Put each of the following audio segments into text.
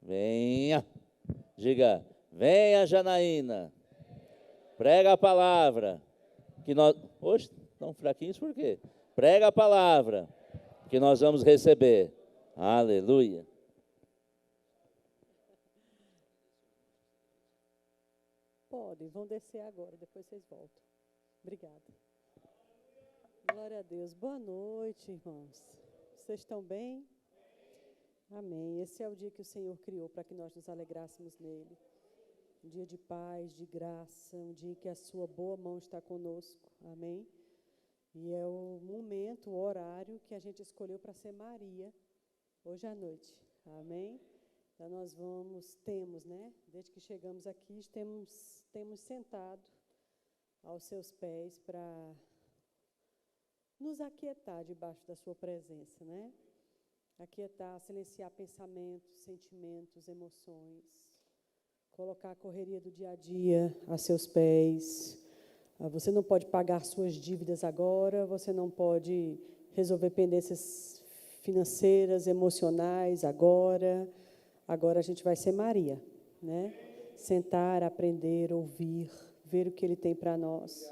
Venha. Diga, venha, Janaína. Prega a palavra. Que nós... Oxe, estão fraquinhos por quê? Prega a palavra que nós vamos receber. Aleluia. Podem, vão descer agora, depois vocês voltam. Obrigada. Glória a Deus. Boa noite, irmãos. Vocês estão bem? Amém. Esse é o dia que o Senhor criou para que nós nos alegrássemos nele. Um dia de paz, de graça, um dia em que a sua boa mão está conosco. Amém. E é o momento, o horário que a gente escolheu para ser Maria, hoje à noite. Amém. Então nós temos, né? Desde que chegamos aqui, temos sentado aos seus pés para nos aquietar debaixo da sua presença, né? Aquietar, silenciar pensamentos, sentimentos, emoções, colocar a correria do dia a dia a seus pés. Você não pode pagar suas dívidas agora, você não pode resolver pendências financeiras, emocionais agora. Agora a gente vai ser Maria, né? Sentar, aprender, ouvir, ver o que Ele tem para nós.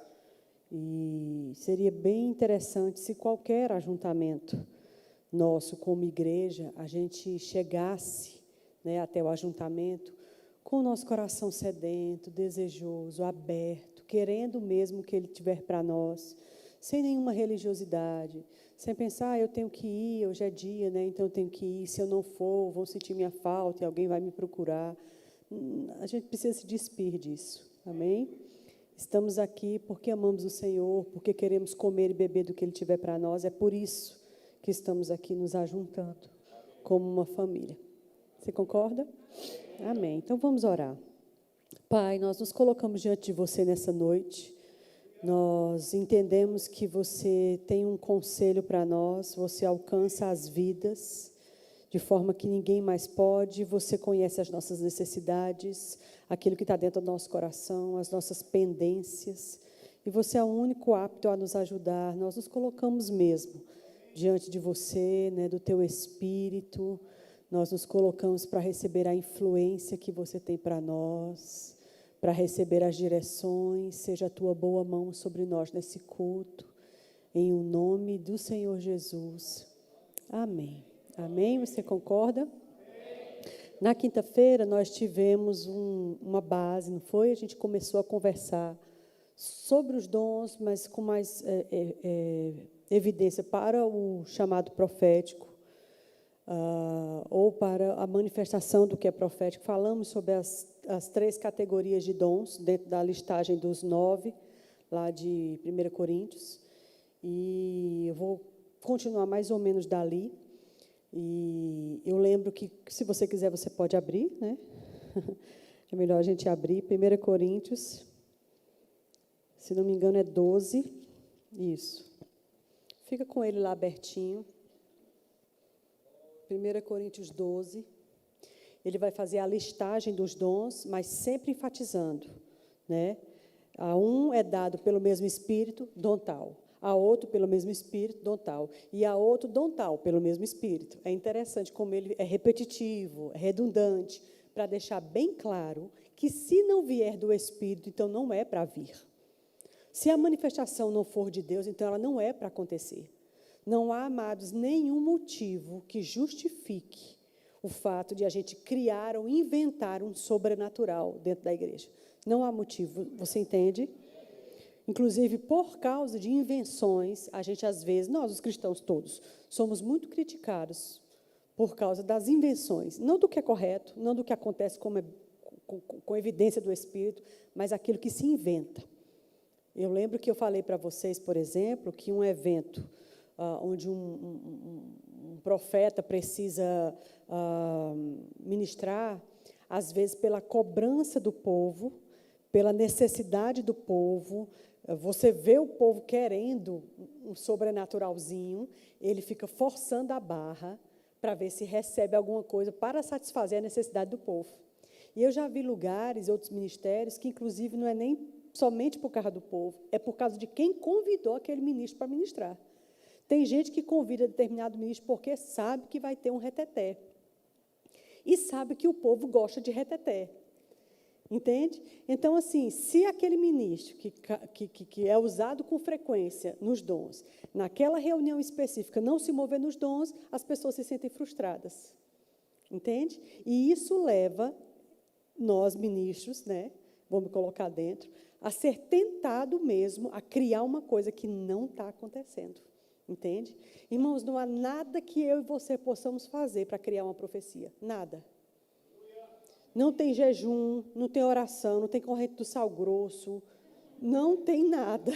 E seria bem interessante se qualquer ajuntamento nosso como igreja, a gente chegasse, né, até o ajuntamento com o nosso coração sedento, desejoso, aberto, querendo mesmo o que Ele tiver para nós, sem nenhuma religiosidade, sem pensar, eu tenho que ir, hoje é dia, né, então eu tenho que ir, se eu não for, vão sentir minha falta e alguém vai me procurar. A gente precisa se despir disso, amém? Estamos aqui porque amamos o Senhor, porque queremos comer e beber do que Ele tiver para nós, é por isso que estamos aqui nos ajuntando como uma família. Você concorda? Amém. Então vamos orar. Pai, nós nos colocamos diante de você nessa noite. Nós entendemos que você tem um conselho para nós, você alcança as vidas de forma que ninguém mais pode, você conhece as nossas necessidades, aquilo que está dentro do nosso coração, as nossas pendências, e você é o único apto a nos ajudar. Nós nos colocamos mesmo diante de você, né, do teu Espírito, nós nos colocamos para receber a influência que você tem para nós, para receber as direções, seja a tua boa mão sobre nós nesse culto, em o nome do Senhor Jesus. Amém. Amém? Você concorda? Amém. Na quinta-feira nós tivemos uma base, não foi? A gente começou a conversar sobre os dons, mas com mais evidência para o chamado profético, ou para a manifestação do que é profético. Falamos sobre as 3 categorias de dons, dentro da listagem dos 9, lá de 1 Coríntios, e eu vou continuar mais ou menos dali, e eu lembro que, se você quiser, você pode abrir, né? É melhor a gente abrir, 1 Coríntios, se não me engano é 12, isso. Fica com ele lá abertinho. 1 Coríntios 12. Ele vai fazer a listagem dos dons, mas sempre enfatizando, né? A um é dado pelo mesmo Espírito, dom tal. A outro pelo mesmo Espírito, dom tal. E a outro, dom tal, pelo mesmo Espírito. É interessante como ele é repetitivo, é redundante, para deixar bem claro que, se não vier do Espírito, então não é para vir. Se a manifestação não for de Deus, então ela não é para acontecer. Não há, amados, nenhum motivo que justifique o fato de a gente criar ou inventar um sobrenatural dentro da igreja. Não há motivo, você entende? Inclusive, por causa de invenções, a gente, às vezes, nós, os cristãos todos, somos muito criticados por causa das invenções. Não do que é correto, não do que acontece com evidência do Espírito, mas aquilo que se inventa. Eu lembro que eu falei para vocês, por exemplo, que um evento onde um profeta precisa ministrar, às vezes pela cobrança do povo, pela necessidade do povo, você vê o povo querendo um sobrenaturalzinho, ele fica forçando a barra para ver se recebe alguma coisa para satisfazer a necessidade do povo. E eu já vi lugares, outros ministérios, que inclusive não é nem somente por causa do povo, é por causa de quem convidou aquele ministro para ministrar. Tem gente que convida determinado ministro porque sabe que vai ter um reteté. e sabe que o povo gosta de reteté. Entende? Então, assim, se aquele ministro que é usado com frequência nos dons, naquela reunião específica não se mover nos dons, as pessoas se sentem frustradas. Entende? E isso leva nós, ministros, né, vou me colocar dentro, a ser tentado mesmo a criar uma coisa que não está acontecendo. Entende? Irmãos, não há nada que eu e você possamos fazer para criar uma profecia. Nada. Não tem jejum, não tem oração, não tem corrente do sal grosso, não tem nada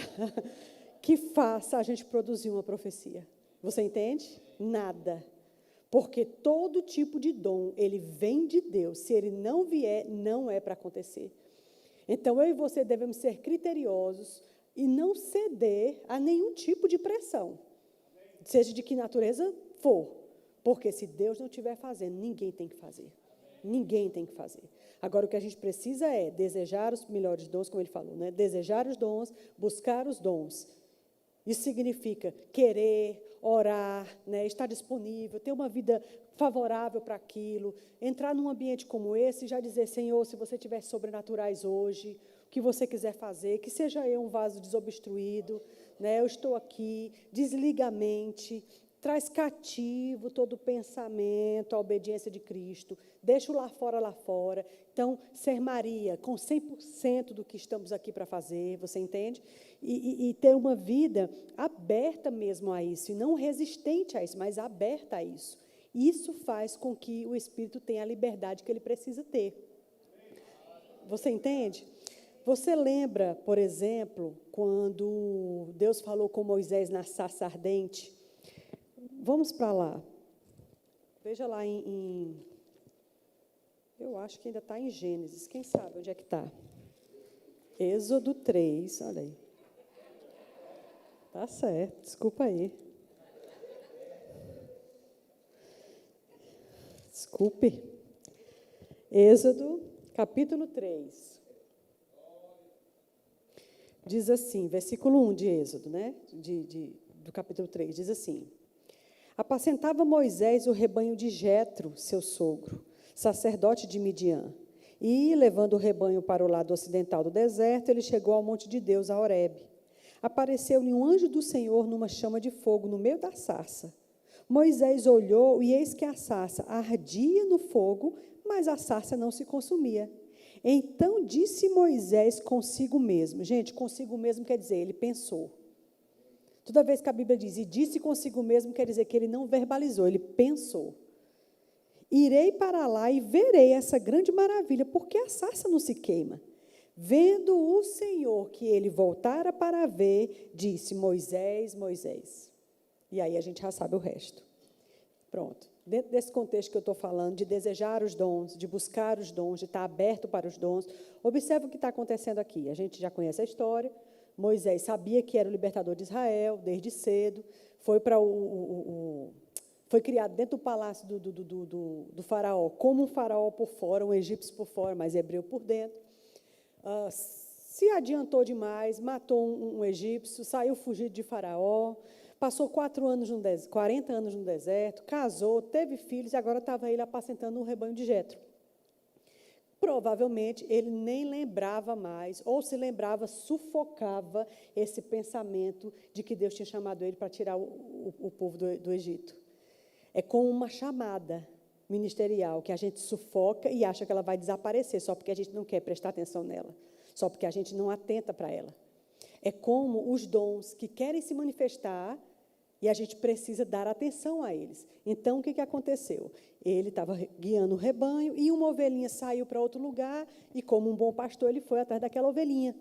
que faça a gente produzir uma profecia. Você entende? Nada. Porque todo tipo de dom, ele vem de Deus. Se ele não vier, não é para acontecer. Então, eu e você devemos ser criteriosos e não ceder a nenhum tipo de pressão, seja de que natureza for. Porque se Deus não estiver fazendo, ninguém tem que fazer. Ninguém tem que fazer. Agora, o que a gente precisa é desejar os melhores dons, como ele falou, né? Desejar os dons, buscar os dons. Isso significa querer, orar, né? Estar disponível, ter uma vida favorável para aquilo, entrar num ambiente como esse e já dizer, Senhor, se você tiver sobrenaturais hoje, o que você quiser fazer, que seja eu um vaso desobstruído, né? Eu estou aqui, desliga a mente, traz cativo todo o pensamento, a obediência de Cristo, deixa o lá fora. Então, ser Maria, com 100% do que estamos aqui para fazer, você entende? E ter uma vida aberta mesmo a isso, e não resistente a isso, mas aberta a isso. Isso faz com que o Espírito tenha a liberdade que ele precisa ter. Você entende? Você lembra, por exemplo, quando Deus falou com Moisés na sarça ardente? Vamos para lá. Veja lá eu acho que ainda está em Gênesis. Quem sabe onde é que está? Êxodo 3, olha aí. Tá certo, desculpa aí. Desculpe. Êxodo, capítulo 3. Diz assim, versículo 1 de Êxodo, né? Do capítulo 3, diz assim: Apacentava Moisés o rebanho de Jetro, seu sogro, sacerdote de Midian. E, levando o rebanho para o lado ocidental do deserto, ele chegou ao monte de Deus, a Horebe. Apareceu-lhe um anjo do Senhor numa chama de fogo no meio da sarça. Moisés olhou e eis que a sarça ardia no fogo, mas a sarça não se consumia. Então disse Moisés consigo mesmo. Gente, consigo mesmo quer dizer, ele pensou. Toda vez que a Bíblia diz, e disse consigo mesmo, quer dizer que ele não verbalizou, ele pensou. Irei para lá e verei essa grande maravilha, porque a sarça não se queima. Vendo o Senhor que ele voltara para ver, disse, Moisés, Moisés. E aí a gente já sabe o resto. Pronto. Dentro desse contexto que eu estou falando, de desejar os dons, de buscar os dons, de estar aberto para os dons, observe o que está acontecendo aqui. A gente já conhece a história. Moisés sabia que era o libertador de Israel, desde cedo, foi criado dentro do palácio do faraó, como um faraó por fora, um egípcio por fora, mas hebreu por dentro. Se adiantou demais, matou um egípcio, saiu fugido de faraó, passou 40 anos no deserto, casou, teve filhos, e agora estava ele apacentando um rebanho de Jetro. Provavelmente, ele nem lembrava mais, ou se lembrava, sufocava esse pensamento de que Deus tinha chamado ele para tirar o povo do Egito. É como uma chamada ministerial, que a gente sufoca e acha que ela vai desaparecer, só porque a gente não quer prestar atenção nela, só porque a gente não atenta para ela. É como os dons que querem se manifestar, e a gente precisa dar atenção a eles. Então, o que aconteceu? Ele estava guiando o rebanho e uma ovelhinha saiu para outro lugar e, como um bom pastor, ele foi atrás daquela ovelhinha.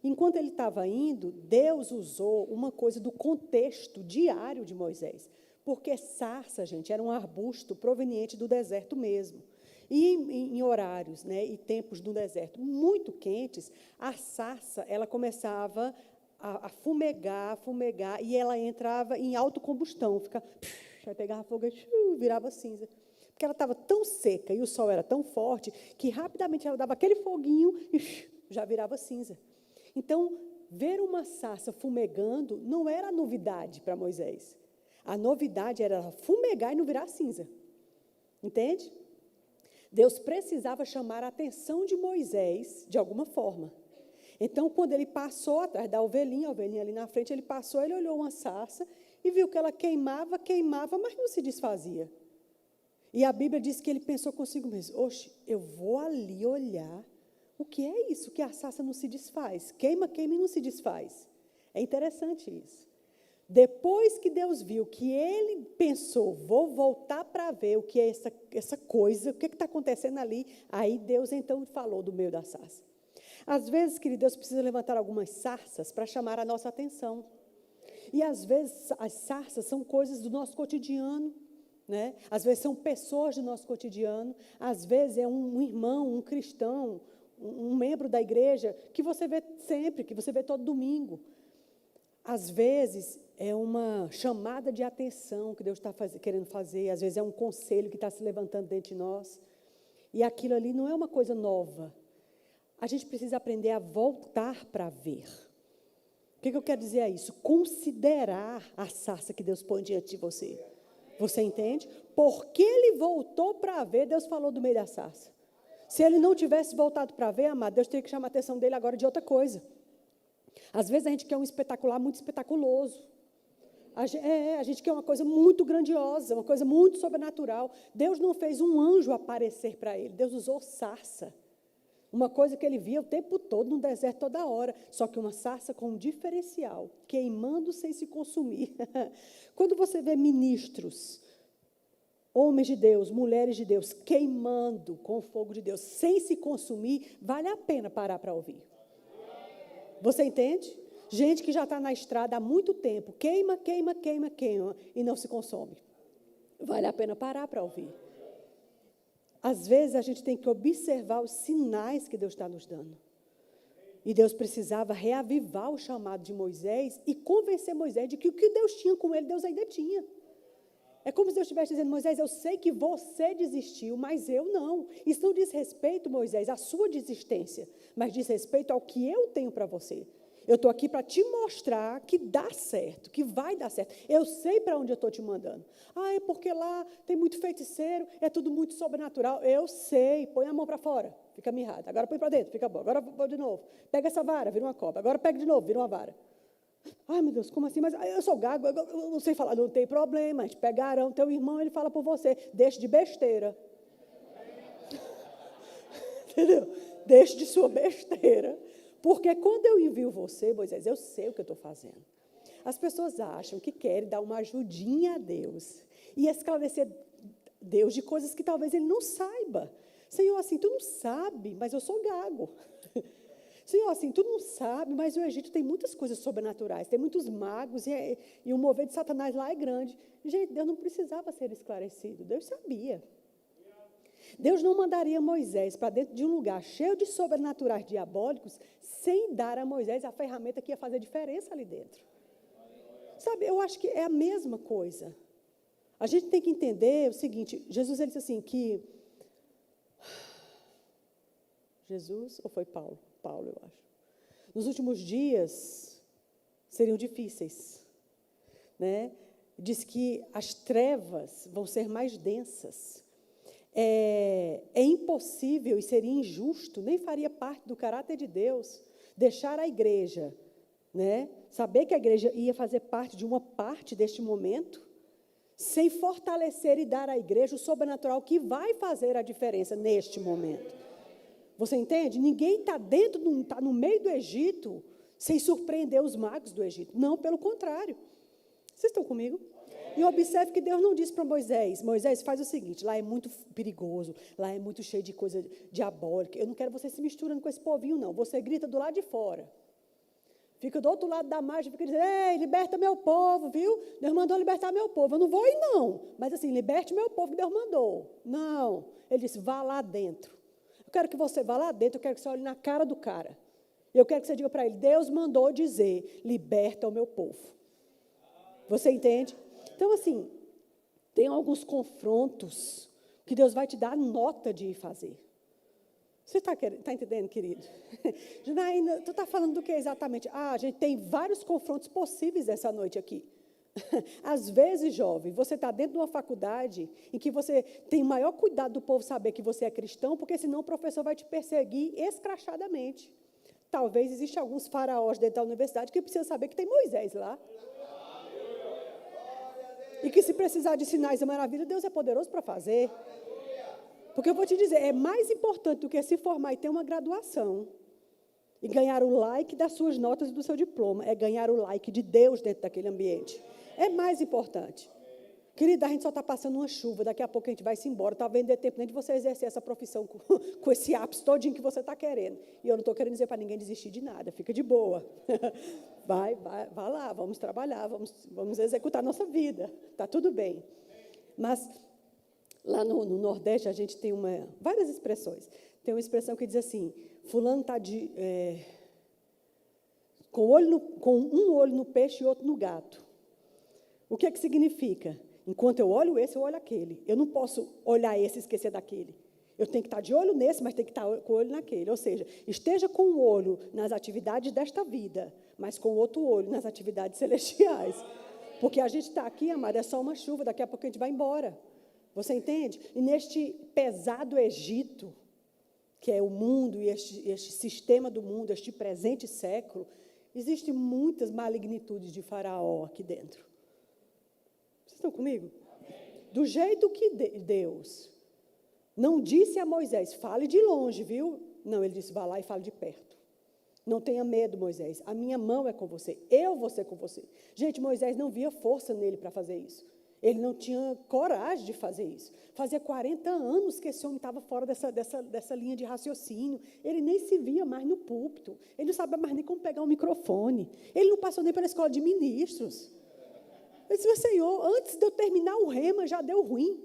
Enquanto ele estava indo, Deus usou uma coisa do contexto diário de Moisés. Porque sarça, gente, era um arbusto proveniente do deserto mesmo. E em horários, né, e tempos do deserto muito quentes, a sarça ela começava a fumegar, e ela entrava em autocombustão, aí pegava fogo e virava cinza. Porque ela estava tão seca e o sol era tão forte que rapidamente ela dava aquele foguinho e já virava cinza. Então, ver uma sarça fumegando não era novidade para Moisés. A novidade era ela fumegar e não virar cinza. Entende? Deus precisava chamar a atenção de Moisés de alguma forma. Então, quando ele passou atrás da ovelhinha, a ovelhinha ali na frente, ele passou, ele olhou uma sarça e viu que ela queimava, mas não se desfazia. E a Bíblia diz que ele pensou consigo mesmo, oxe, eu vou ali olhar, o que é isso que a sarça não se desfaz? Queima e não se desfaz. É interessante isso. Depois que Deus viu que ele pensou, vou voltar para ver o que é essa coisa, o que está acontecendo ali, aí Deus então falou do meio da sarça. Às vezes, querido, Deus precisa levantar algumas sarças para chamar a nossa atenção. E às vezes as sarças são coisas do nosso cotidiano, né? Às vezes são pessoas do nosso cotidiano, às vezes é um irmão, um cristão, um membro da igreja que você vê sempre, que você vê todo domingo. Às vezes é uma chamada de atenção que Deus está querendo fazer, às vezes é um conselho que está se levantando dentro de nós. E aquilo ali não é uma coisa nova. A gente precisa aprender a voltar para ver. O que eu quero dizer a isso? Considerar a sarça que Deus põe diante de você. Você entende? Porque ele voltou para ver, Deus falou do meio da sarça. Se ele não tivesse voltado para ver, amado, Deus teria que chamar a atenção dele agora de outra coisa. Às vezes a gente quer um espetacular muito espetaculoso. A gente quer uma coisa muito grandiosa, uma coisa muito sobrenatural. Deus não fez um anjo aparecer para ele, Deus usou sarça. Uma coisa que ele via o tempo todo no deserto, toda hora. Só que uma sarça com um diferencial, queimando sem se consumir. Quando você vê ministros, homens de Deus, mulheres de Deus, queimando com o fogo de Deus, sem se consumir, vale a pena parar para ouvir. Você entende? Gente que já está na estrada há muito tempo, queima, e não se consome. Vale a pena parar para ouvir. Às vezes, a gente tem que observar os sinais que Deus está nos dando. E Deus precisava reavivar o chamado de Moisés e convencer Moisés de que o que Deus tinha com ele, Deus ainda tinha. É como se Deus estivesse dizendo, Moisés, eu sei que você desistiu, mas eu não. Isso não diz respeito, Moisés, à sua desistência, mas diz respeito ao que eu tenho para você. Eu estou aqui para te mostrar que dá certo, que vai dar certo. Eu sei para onde eu estou te mandando. É porque lá tem muito feiticeiro, é tudo muito sobrenatural. Eu sei, põe a mão para fora, fica mirrado. Agora põe para dentro, fica bom. Agora põe de novo. Pega essa vara, vira uma cobra. Agora pega de novo, vira uma vara. Meu Deus, como assim? Mas eu sou gago, eu não sei falar. Não tem problema, a gente pega Arão, teu irmão, ele fala por você. Deixe de besteira. Entendeu? Deixe de sua besteira. Porque quando eu envio você, Moisés, eu sei o que eu estou fazendo. As pessoas acham que querem dar uma ajudinha a Deus e esclarecer Deus de coisas que talvez ele não saiba. Senhor, assim, tu não sabe, mas eu sou gago. Senhor, assim, tu não sabe, mas o Egito tem muitas coisas sobrenaturais, tem muitos magos e o mover de Satanás lá é grande. Gente, Deus não precisava ser esclarecido, Deus sabia. Deus não mandaria Moisés para dentro de um lugar cheio de sobrenaturais diabólicos sem dar a Moisés a ferramenta que ia fazer diferença ali dentro. Sabe, eu acho que é a mesma coisa. A gente tem que entender o seguinte, Jesus ele disse assim que... Jesus ou foi Paulo? Paulo, eu acho. Nos últimos dias seriam difíceis, né? Diz que as trevas vão ser mais densas. É impossível e seria injusto, nem faria parte do caráter de Deus, deixar a igreja, né? Saber que a igreja ia fazer parte de uma parte deste momento, sem fortalecer e dar à igreja o sobrenatural que vai fazer a diferença neste momento. Você entende? Ninguém está está no meio do Egito sem surpreender os magos do Egito. Não, pelo contrário. Vocês estão comigo? E observe que Deus não disse para Moisés, Moisés, faz o seguinte, lá é muito perigoso, lá é muito cheio de coisa diabólica, eu não quero você se misturando com esse povinho, não. Você grita do lado de fora. Fica do outro lado da margem, fica dizendo, ei, liberta meu povo, viu? Deus mandou libertar meu povo. Eu não vou ir, não. Mas assim, liberte meu povo que Deus mandou. Não. Ele disse, vá lá dentro. Eu quero que você vá lá dentro, eu quero que você olhe na cara do cara. Eu quero que você diga para ele, Deus mandou dizer, liberta o meu povo. Você entende? Então, assim, tem alguns confrontos que Deus vai te dar nota de ir fazer. Você está entendendo, querido? Janaína, tu está falando do que exatamente? A gente tem vários confrontos possíveis essa noite aqui. Às vezes, jovem, você está dentro de uma faculdade em que você tem o maior cuidado do povo saber que você é cristão, porque senão o professor vai te perseguir escrachadamente. Talvez existam alguns faraós dentro da universidade que precisam saber que tem Moisés lá. E que se precisar de sinais e maravilhas, Deus é poderoso para fazer. Porque eu vou te dizer, é mais importante do que se formar e ter uma graduação e ganhar o like das suas notas e do seu diploma, é ganhar o like de Deus dentro daquele ambiente. É mais importante. Querida, a gente só está passando uma chuva, daqui a pouco a gente vai se embora, talvez não dê tempo nem de você exercer essa profissão com esse ápice todinho que você está querendo. E eu não estou querendo dizer para ninguém desistir de nada, fica de boa. Vai lá, vamos trabalhar, vamos executar a nossa vida, está tudo bem. Mas lá no Nordeste a gente tem várias expressões. Tem uma expressão que diz assim, fulano está com um olho no peixe e outro no gato. O que é que significa? Enquanto eu olho esse, eu olho aquele. Eu não posso olhar esse e esquecer daquele. Eu tenho que estar de olho nesse, mas tenho que estar com o olho naquele. Ou seja, esteja com o olho nas atividades desta vida, mas com o outro olho nas atividades celestiais. Porque a gente está aqui, amada, é só uma chuva, daqui a pouco a gente vai embora. Você entende? E neste pesado Egito, que é o mundo e este sistema do mundo, este presente século, existem muitas malignitudes de Faraó aqui dentro. Vocês estão comigo? Do jeito que Deus não disse a Moisés, fale de longe, viu? Não, ele disse, vá lá e fale de perto. Não tenha medo, Moisés, a minha mão é com você, eu vou ser com você. Gente, Moisés não via força nele para fazer isso. Ele não tinha coragem de fazer isso. Fazia 40 anos que esse homem estava fora dessa linha de raciocínio. Ele nem se via mais no púlpito. Ele não sabia mais nem como pegar um microfone. Ele não passou nem pela escola de ministros. Eu disse, Senhor, antes de eu terminar o rema, já deu ruim.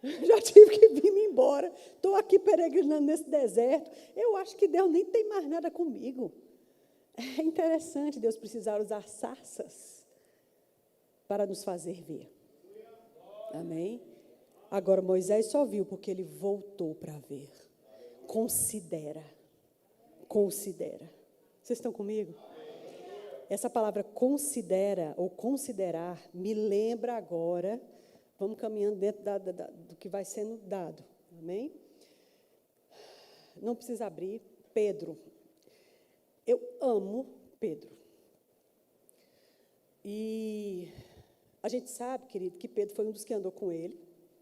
Já tive que vir me embora. Estou aqui peregrinando nesse deserto. Eu acho que Deus nem tem mais nada comigo. É interessante Deus precisar usar sarças para nos fazer ver. Amém? Agora, Moisés só viu porque ele voltou para ver. Considera. Considera. Vocês estão comigo? Essa palavra considera ou considerar me lembra agora, vamos caminhando dentro do que vai sendo dado. Amém? Não precisa abrir. Pedro. Eu amo Pedro. E a gente sabe, querido, que Pedro foi um dos que andou com ele,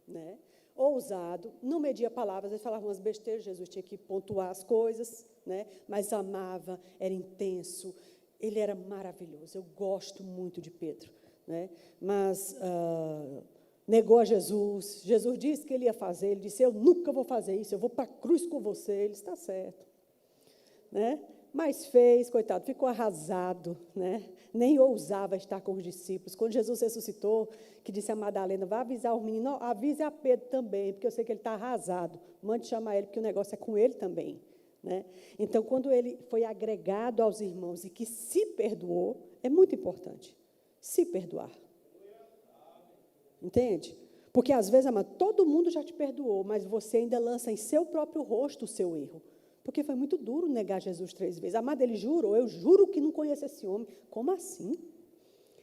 né? Ousado, não media palavras, ele falava umas besteiras, Jesus tinha que pontuar as coisas, né? Mas amava, era intenso, ele era maravilhoso. Eu gosto muito de Pedro, né? Mas negou a Jesus. Jesus disse que ele ia fazer, ele disse, eu nunca vou fazer isso, eu vou para a cruz com você. Ele está certo, né? Mas fez, coitado, ficou arrasado, né? Nem ousava estar com os discípulos. Quando Jesus ressuscitou, que disse a Madalena, vá avisar o menino, não, avise a Pedro também, porque eu sei que ele está arrasado. Mande chamar ele, porque o negócio é com ele também, né? Então, quando ele foi agregado aos irmãos e que se perdoou, é muito importante, se perdoar. Entende? Porque, às vezes, amado, todo mundo já te perdoou, mas você ainda lança em seu próprio rosto o seu erro. Porque foi muito duro negar Jesus 3 vezes. Amado, ele jurou, eu juro que não conheço esse homem. Como assim?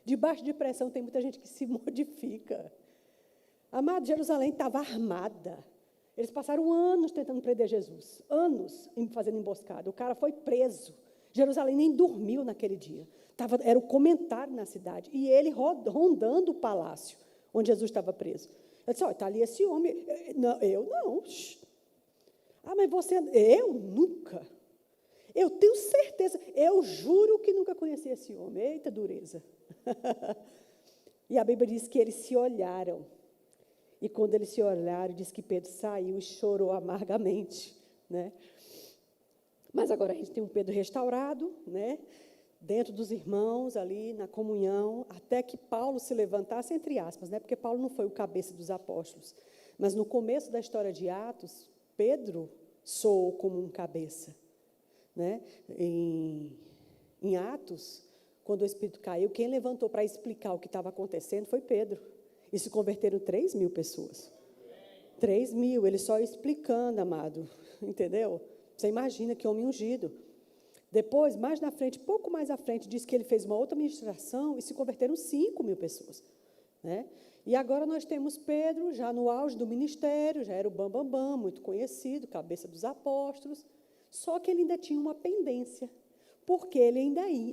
Debaixo de pressão tem muita gente que se modifica. Amado, Jerusalém estava armada. Eles passaram anos tentando prender Jesus. Anos fazendo emboscada. O cara foi preso. Jerusalém nem dormiu naquele dia. Era o comentário na cidade. E ele rondando o palácio onde Jesus estava preso. Eu disse, está ali esse homem. Não, eu não. Mas você... Eu nunca. Eu tenho certeza. Eu juro que nunca conheci esse homem. Eita, dureza. E a Bíblia diz que eles se olharam. E quando eles se olharam, diz que Pedro saiu e chorou amargamente, né? Mas agora a gente tem um Pedro restaurado, né? Dentro dos irmãos, ali na comunhão, até que Paulo se levantasse, entre aspas, né? Porque Paulo não foi o cabeça dos apóstolos. Mas no começo da história de Atos, Pedro soou como um cabeça, né? Em Atos, quando o Espírito caiu, quem levantou para explicar o que estava acontecendo foi Pedro. E se converteram 3.000 pessoas. 3.000, ele só explicando, amado. Entendeu? Você imagina que homem ungido. Depois, mais na frente, pouco mais à frente, diz que ele fez uma outra ministração e se converteram 5.000 pessoas. Né? E agora nós temos Pedro, já no auge do ministério, já era o Bambambam, muito conhecido, cabeça dos apóstolos, só que ele ainda tinha uma pendência, porque ele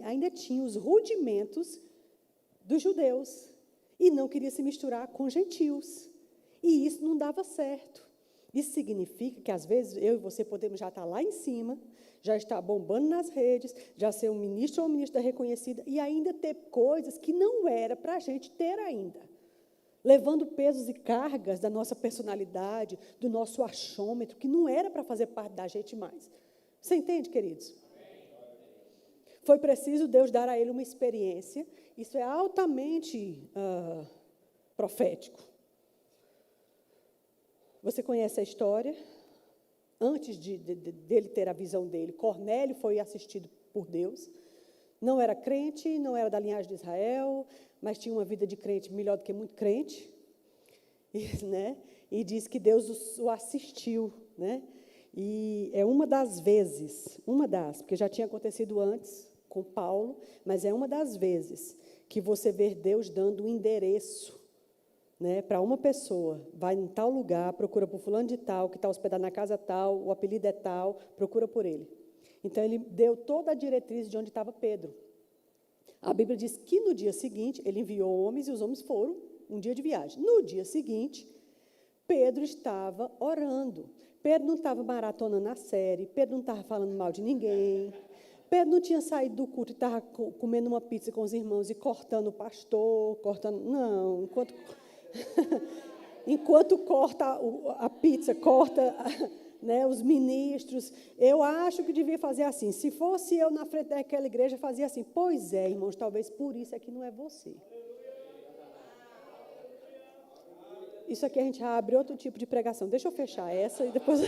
ainda tinha os rudimentos dos judeus e não queria se misturar com gentios. E isso não dava certo. Isso significa que, às vezes, eu e você podemos já estar lá em cima, já estar bombando nas redes, já ser um ministro ou uma ministra reconhecida, e ainda ter coisas que não era para a gente ter ainda. Levando pesos e cargas da nossa personalidade, do nosso achômetro, que não era para fazer parte da gente mais. Você entende, queridos? Foi preciso Deus dar a ele uma experiência. Isso é altamente profético. Você conhece a história? Antes dele ter a visão dele, Cornélio foi assistido por Deus. Não era crente, não era da linhagem de Israel, mas tinha uma vida de crente melhor do que muito crente. Né? E diz que Deus o assistiu. Né? E é uma das vezes, porque já tinha acontecido antes com Paulo, mas é uma das vezes que você vê Deus dando um endereço, né, para uma pessoa, vai em tal lugar, procura por fulano de tal, que está hospedado na casa tal, o apelido é tal, procura por ele. Então, ele deu toda a diretriz de onde estava Pedro. A Bíblia diz que no dia seguinte, ele enviou homens e os homens foram, um dia de viagem. No dia seguinte, Pedro estava orando. Pedro não estava maratonando a série, Pedro não estava falando mal de ninguém, Pedro não tinha saído do culto e estava comendo uma pizza com os irmãos e cortando o pastor, não, enquanto corta a pizza, corta, né, os ministros. Eu acho que devia fazer assim. Se fosse eu na frente daquela igreja, fazia assim. Pois é, irmãos, talvez por isso é que não é você. Isso aqui a gente abre outro tipo de pregação. Deixa eu fechar essa e depois...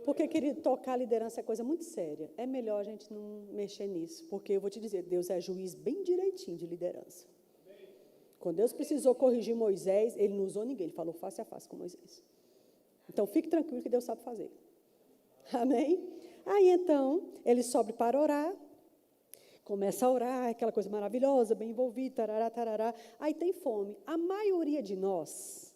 Porque, querido, tocar a liderança é coisa muito séria. É melhor a gente não mexer nisso, porque eu vou te dizer, Deus é juiz bem direitinho de liderança. Quando Deus precisou corrigir Moisés, ele não usou ninguém, ele falou face a face com Moisés. Então, fique tranquilo que Deus sabe fazer. Amém? Aí, então, ele sobe para orar, começa a orar, aquela coisa maravilhosa, bem envolvida, tarará, tarará. Aí tem fome. A maioria de nós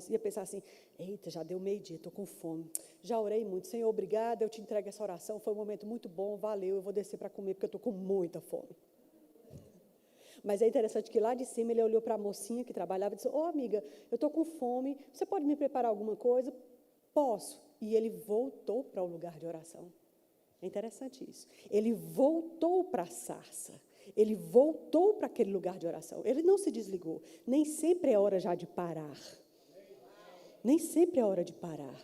ia pensar assim, eita, já deu meio-dia, estou com fome. Já orei muito, Senhor, obrigada, eu te entrego essa oração, foi um momento muito bom, valeu, eu vou descer para comer, porque eu estou com muita fome. Mas é interessante que lá de cima ele olhou para a mocinha que trabalhava e disse, amiga, eu estou com fome, você pode me preparar alguma coisa? Posso. E ele voltou para o lugar de oração. É interessante isso. Ele voltou para a sarça. Ele voltou para aquele lugar de oração. Ele não se desligou. Nem sempre é hora já de parar. Nem sempre é hora de parar.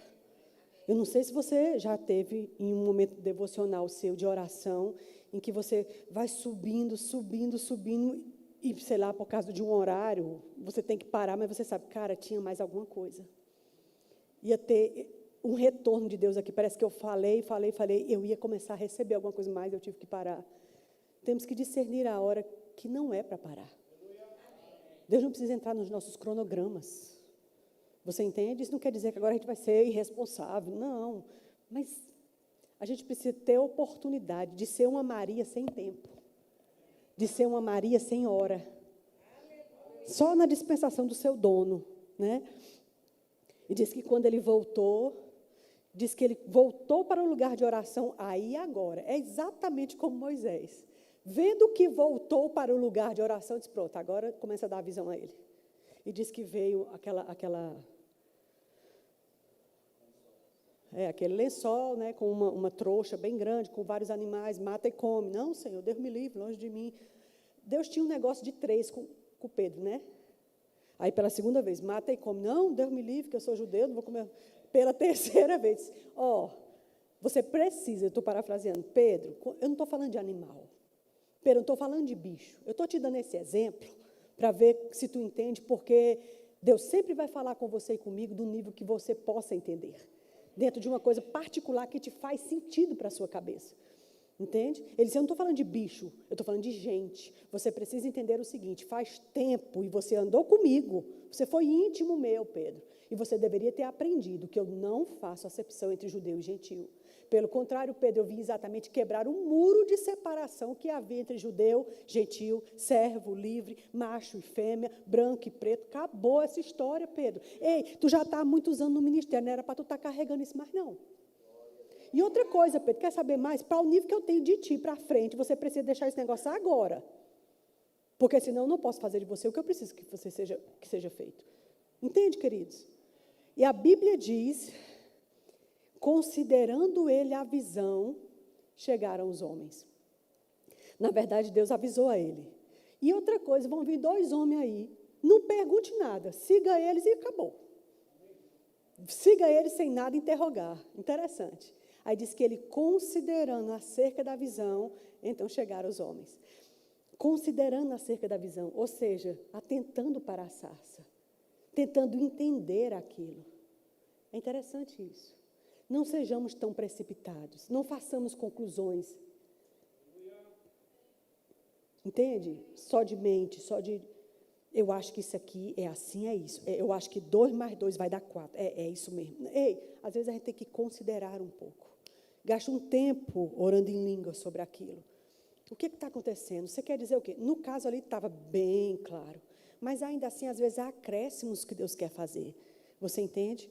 Eu não sei se você já teve em um momento devocional seu de oração, em que você vai subindo, e, sei lá, por causa de um horário, você tem que parar, mas você sabe, cara, tinha mais alguma coisa. Ia ter um retorno de Deus aqui. Parece que eu falei, eu ia começar a receber alguma coisa mais, eu tive que parar. Temos que discernir a hora que não é para parar. Deus não precisa entrar nos nossos cronogramas. Você entende? Isso não quer dizer que agora a gente vai ser irresponsável. Não. Mas a gente precisa ter a oportunidade de ser uma Maria sem tempo. De ser uma Maria sem hora. Só na dispensação do seu dono. Né? E diz que quando ele voltou, diz que ele voltou para o lugar de oração aí e agora. É exatamente como Moisés. Vendo que voltou para o lugar de oração, disse, pronto, agora começa a dar a visão a ele. E diz que veio aquele lençol, né, com uma trouxa bem grande, com vários animais, mata e come. Não, Senhor, Deus me livre, longe de mim. Deus tinha um negócio de 3 com Pedro, né? Aí, pela segunda vez, mata e come. Não, Deus me livre, que eu sou judeu, não vou comer. Pela terceira vez, você precisa, eu estou parafraseando, Pedro, eu não estou falando de animal. Pedro, eu não estou falando de bicho. Eu estou te dando esse exemplo para ver se tu entende, porque Deus sempre vai falar com você e comigo do nível que você possa entender. Dentro de uma coisa particular que te faz sentido para a sua cabeça. Entende? Ele disse, eu não estou falando de bicho, eu estou falando de gente. Você precisa entender o seguinte, faz tempo, e você andou comigo, você foi íntimo meu, Pedro. E você deveria ter aprendido que eu não faço acepção entre judeu e gentio. Pelo contrário, Pedro, eu vim exatamente quebrar um muro de separação que havia entre judeu, gentio, servo, livre, macho e fêmea, branco e preto. Acabou essa história, Pedro. Ei, tu já está há muitos anos no ministério, não era para tu estar carregando isso mais, não. E outra coisa, Pedro, quer saber mais? Para o nível que eu tenho de ti para frente, você precisa deixar esse negócio agora. Porque senão eu não posso fazer de você o que eu preciso que seja feito. Entende, queridos? E a Bíblia diz, considerando ele a visão, chegaram os homens. Na verdade, Deus avisou a ele. E outra coisa, vão vir 2 homens aí, não pergunte nada, siga eles e acabou. Siga eles sem nada interrogar. Interessante. Aí diz que ele, considerando acerca da visão, então chegaram os homens. Considerando acerca da visão, ou seja, atentando para a sarça, tentando entender aquilo. É interessante isso. Não sejamos tão precipitados, não façamos conclusões. Entende? Só de mente, eu acho que isso aqui é assim, é isso. Eu acho que 2 mais 2 vai dar 4. É isso mesmo. Ei, às vezes a gente tem que considerar um pouco. Gasta um tempo orando em língua sobre aquilo. O que está acontecendo? Você quer dizer o quê? No caso ali estava bem claro. Mas ainda assim, às vezes, há acréscimos que Deus quer fazer. Você entende?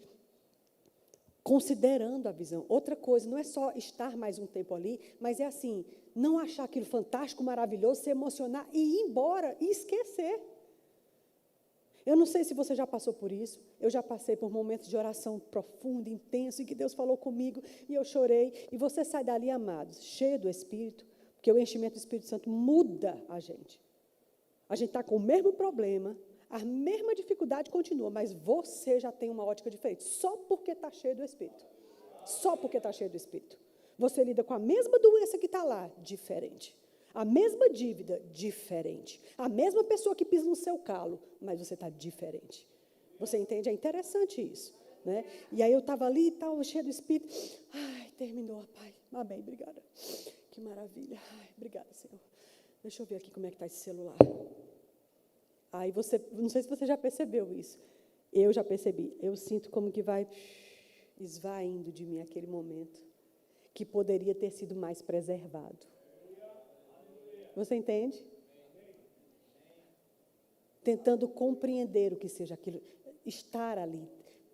Considerando a visão. Outra coisa, não é só estar mais um tempo ali, mas é assim, não achar aquilo fantástico, maravilhoso, se emocionar e ir embora e esquecer. Eu não sei se você já passou por isso. Eu já passei por momentos de oração profunda, intenso, em que Deus falou comigo e eu chorei. E você sai dali, amados, cheio do Espírito, porque o enchimento do Espírito Santo muda a gente. A gente está com o mesmo problema, a mesma dificuldade continua, mas você já tem uma ótica diferente, só porque está cheio do Espírito. Só porque está cheio do Espírito. Você lida com a mesma doença que está lá, diferente. A mesma dívida, diferente. A mesma pessoa que pisa no seu calo, mas você está diferente. Você entende? É interessante isso. Né? E aí eu estava ali e tal, cheio do Espírito. Ai, terminou, Pai. Amém, obrigada. Que maravilha. Ai, obrigada, Senhor. Deixa eu ver aqui como é que está esse celular. Aí você, não sei se você já percebeu isso. Eu já percebi. Eu sinto como que vai esvaindo de mim aquele momento que poderia ter sido mais preservado. Você entende? Tentando compreender o que seja aquilo, estar ali,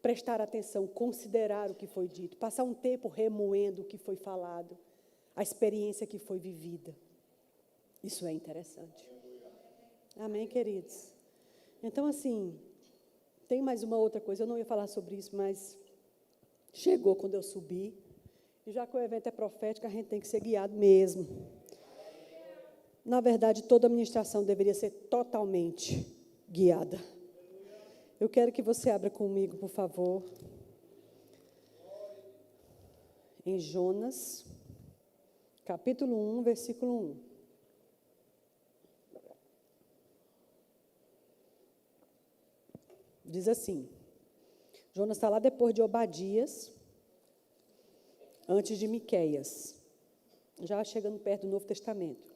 prestar atenção, considerar o que foi dito, passar um tempo remoendo o que foi falado, a experiência que foi vivida. Isso é interessante. Amém, queridos? Então, assim, tem mais uma outra coisa, eu não ia falar sobre isso, mas chegou quando eu subi, e já que o evento é profético, a gente tem que ser guiado mesmo. Na verdade, toda a administração deveria ser totalmente guiada. Eu quero que você abra comigo, por favor, em Jonas, capítulo 1, versículo 1. Diz assim, Jonas está lá depois de Obadias, antes de Miqueias, já chegando perto do Novo Testamento.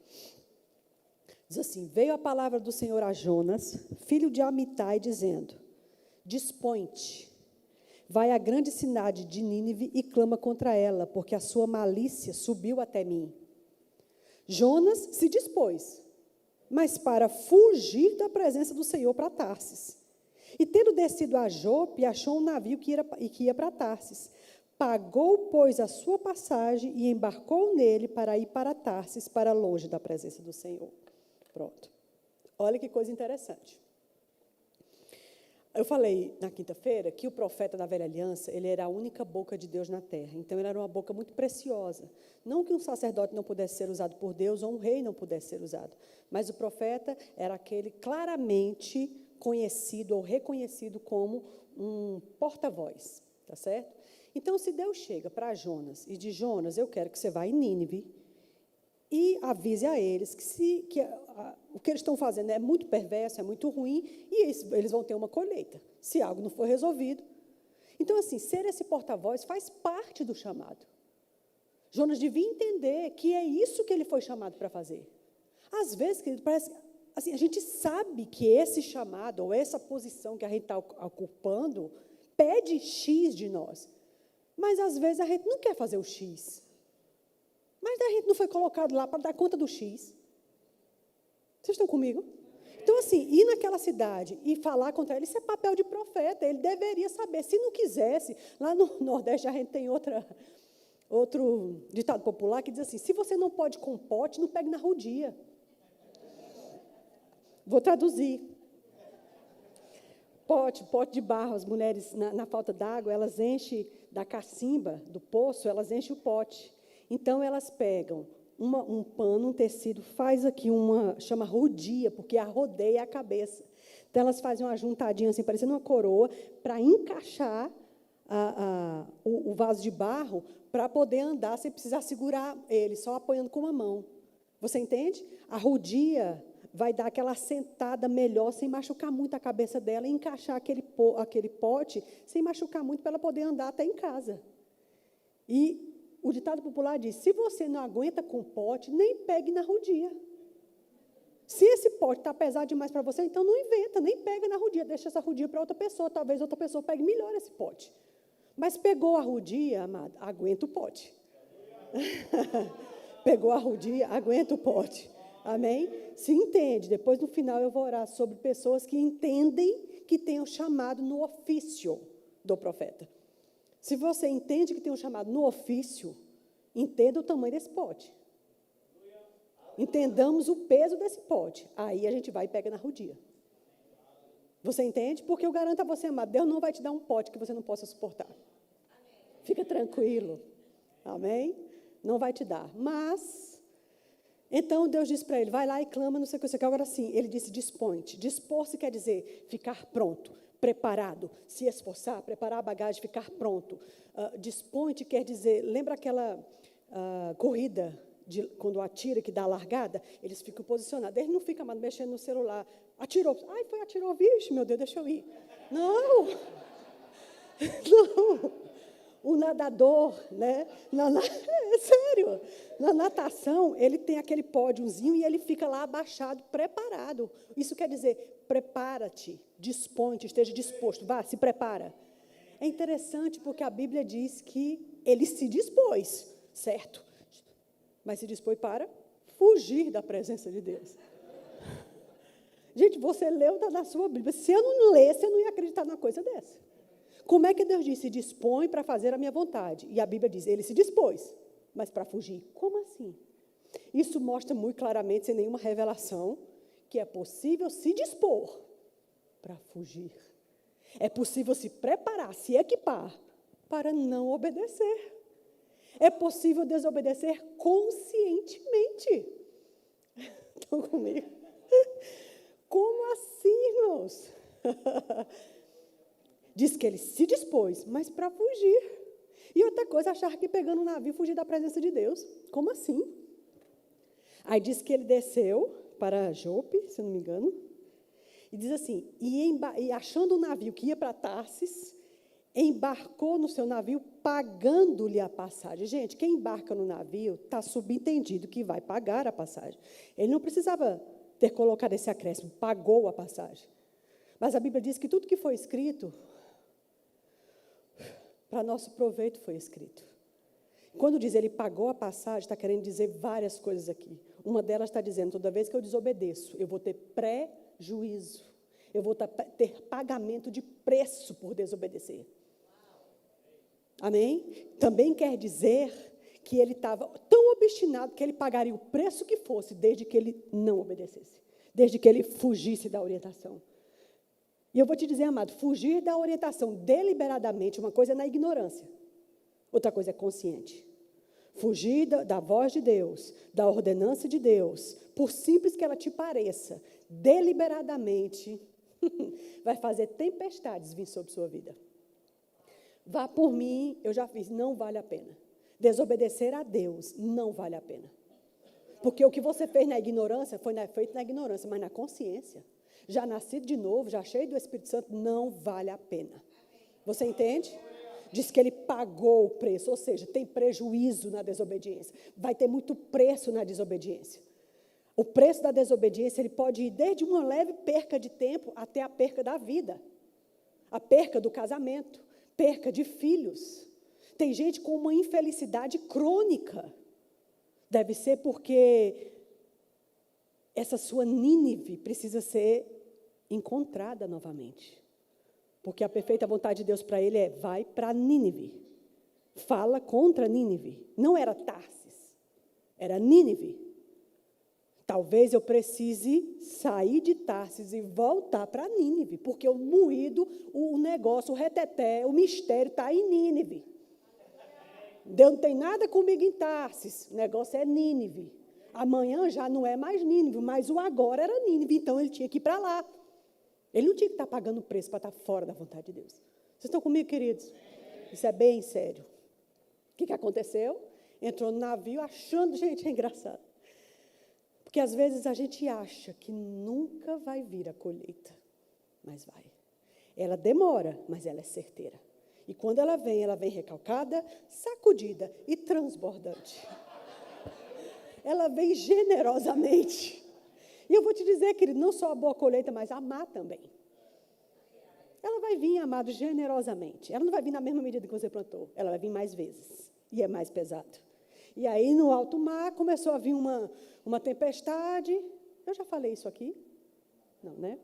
Diz assim, veio a palavra do Senhor a Jonas, filho de Amitai, dizendo, dispõe-te, vai à grande cidade de Nínive e clama contra ela, porque a sua malícia subiu até mim. Jonas se dispôs, mas para fugir da presença do Senhor para Tarsis. E tendo descido a Jope, achou um navio que ia para Tarsis. Pagou, pois, a sua passagem e embarcou nele para ir para Tarsis, para longe da presença do Senhor. Pronto. Olha que coisa interessante. Eu falei na quinta-feira que o profeta da Velha Aliança, ele era a única boca de Deus na terra. Então, ele era uma boca muito preciosa. Não que um sacerdote não pudesse ser usado por Deus ou um rei não pudesse ser usado. Mas o profeta era aquele claramente conhecido ou reconhecido como um porta-voz. Tá certo? Então, se Deus chega para Jonas e diz, Jonas, eu quero que você vá em Nínive e avise a eles que o que eles estão fazendo é muito perverso, é muito ruim, e eles vão ter uma colheita, se algo não for resolvido. Então, assim, ser esse porta-voz faz parte do chamado. Jonas devia entender que é isso que ele foi chamado para fazer. Às vezes, querido, parece assim, a gente sabe que esse chamado, ou essa posição que a gente está ocupando, pede X de nós. Mas, às vezes, a gente não quer fazer o X. Mas a gente não foi colocado lá para dar conta do X. Vocês estão comigo? Então, assim, ir naquela cidade e falar contra ele, isso é papel de profeta. Ele deveria saber. Se não quisesse, lá no Nordeste a gente tem outro ditado popular que diz assim, se você não pode com pote, não pegue na rodia. Vou traduzir. Pote de barro, as mulheres, na falta d'água, elas enchem da cacimba, do poço, elas enchem o pote. Então, elas pegam um pano, um tecido, faz aqui chama rodia, porque rodeia a cabeça. Então, elas fazem uma juntadinha, assim, parecendo uma coroa, para encaixar o vaso de barro, para poder andar, sem precisar segurar ele, só apoiando com uma mão. Você entende? A rodia vai dar aquela assentada melhor, sem machucar muito a cabeça dela, e encaixar aquele pote, sem machucar muito, para ela poder andar até em casa. E o ditado popular diz, se você não aguenta com o pote, nem pegue na rodia. Se esse pote está pesado demais para você, então não inventa, nem pega na rodia, deixa essa rodia para outra pessoa, talvez outra pessoa pegue melhor esse pote. Mas pegou a rodia, amado, aguenta o pote. Pegou a rodia, aguenta o pote. Amém? Se entende. Depois, no final, eu vou orar sobre pessoas que entendem que tem um chamado no ofício do profeta. Se você entende que tem um chamado no ofício, entenda o tamanho desse pote. Entendamos o peso desse pote. Aí a gente vai e pega na rodia. Você entende? Porque eu garanto a você, amado, Deus não vai te dar um pote que você não possa suportar. Fica tranquilo. Amém? Não vai te dar. Mas... Então, Deus disse para ele, vai lá e clama, não sei o que você quer. Agora sim, ele disse, dispõe-te. Dispor-se quer dizer ficar pronto, preparado, se esforçar, preparar a bagagem, ficar pronto. Dispõe-te quer dizer, lembra aquela corrida, quando atira, que dá a largada? Eles ficam posicionados. Eles não ficam mais mexendo no celular. Atirou. Atirou, vixe, meu Deus, deixa eu ir. Não. Não. O nadador, né? Sério, na natação, ele tem aquele pódiozinho e ele fica lá abaixado, preparado. Isso quer dizer, prepara-te, dispõe-te, esteja disposto, vá, se prepara. É interessante porque a Bíblia diz que ele se dispôs, certo? Mas se dispôs para fugir da presença de Deus. Gente, você leu na sua Bíblia. Se eu não lesse, eu não ia acreditar numa coisa dessa. Como é que Deus disse? Se dispõe para fazer a minha vontade. E a Bíblia diz, ele se dispôs, mas para fugir. Como assim? Isso mostra muito claramente, sem nenhuma revelação, que é possível se dispor para fugir. É possível se preparar, se equipar, para não obedecer. É possível desobedecer conscientemente. Estão comigo? Como assim, irmãos? Diz que ele se dispôs, mas para fugir. E outra coisa, achar que pegando um navio, fugir da presença de Deus. Como assim? Aí diz que ele desceu para Jope, se não me engano, e diz assim, e achando um navio que ia para Tarsis, embarcou no seu navio, pagando-lhe a passagem. Gente, quem embarca no navio está subentendido que vai pagar a passagem. Ele não precisava ter colocado esse acréscimo, pagou a passagem. Mas a Bíblia diz que tudo que foi escrito, para nosso proveito foi escrito. Quando diz ele pagou a passagem, está querendo dizer várias coisas aqui. Uma delas está dizendo, toda vez que eu desobedeço, eu vou ter prejuízo. Eu vou ter pagamento de preço por desobedecer. Amém? Também quer dizer que ele estava tão obstinado que ele pagaria o preço que fosse, desde que ele não obedecesse. Desde que ele fugisse da orientação. E eu vou te dizer, amado, fugir da orientação deliberadamente, uma coisa é na ignorância, outra coisa é consciente. Fugir da voz de Deus, da ordenança de Deus, por simples que ela te pareça, deliberadamente, vai fazer tempestades vir sobre sua vida. Vá por mim, eu já fiz, não vale a pena. Desobedecer a Deus não vale a pena. Porque o que você fez na ignorância, foi feito na ignorância, mas na consciência. Já nascido de novo, já cheio do Espírito Santo, não vale a pena. Você entende? Diz que ele pagou o preço, ou seja, tem prejuízo na desobediência. Vai ter muito preço na desobediência. O preço da desobediência, ele pode ir desde uma leve perca de tempo até a perca da vida. A perca do casamento, perca de filhos. Tem gente com uma infelicidade crônica. Deve ser porque essa sua Nínive precisa ser encontrada novamente. Porque a perfeita vontade de Deus para ele é: vai para Nínive. Fala contra Nínive. Não era Tarsis, era Nínive. Talvez eu precise sair de Tarsis e voltar para Nínive, porque o moído, o negócio, o reteté, o mistério está em Nínive. Deus não tem nada comigo em Tarsis, o negócio é Nínive. Amanhã já não é mais Nínive, mas o agora era Nínive, então ele tinha que ir para lá. Ele não tinha que estar pagando preço para estar fora da vontade de Deus. Vocês estão comigo, queridos? Isso é bem sério. O que aconteceu? Entrou no navio achando, gente, é engraçado. Porque às vezes a gente acha que nunca vai vir a colheita, mas vai. Ela demora, mas ela é certeira. E quando ela vem recalcada, sacudida e transbordante. Ela vem generosamente. E eu vou te dizer, querido, não só a boa colheita, mas a má também. Ela vai vir, amado, generosamente. Ela não vai vir na mesma medida que você plantou. Ela vai vir mais vezes. E é mais pesado. E aí, no alto mar, começou a vir uma tempestade. Eu já falei isso aqui? Não, né?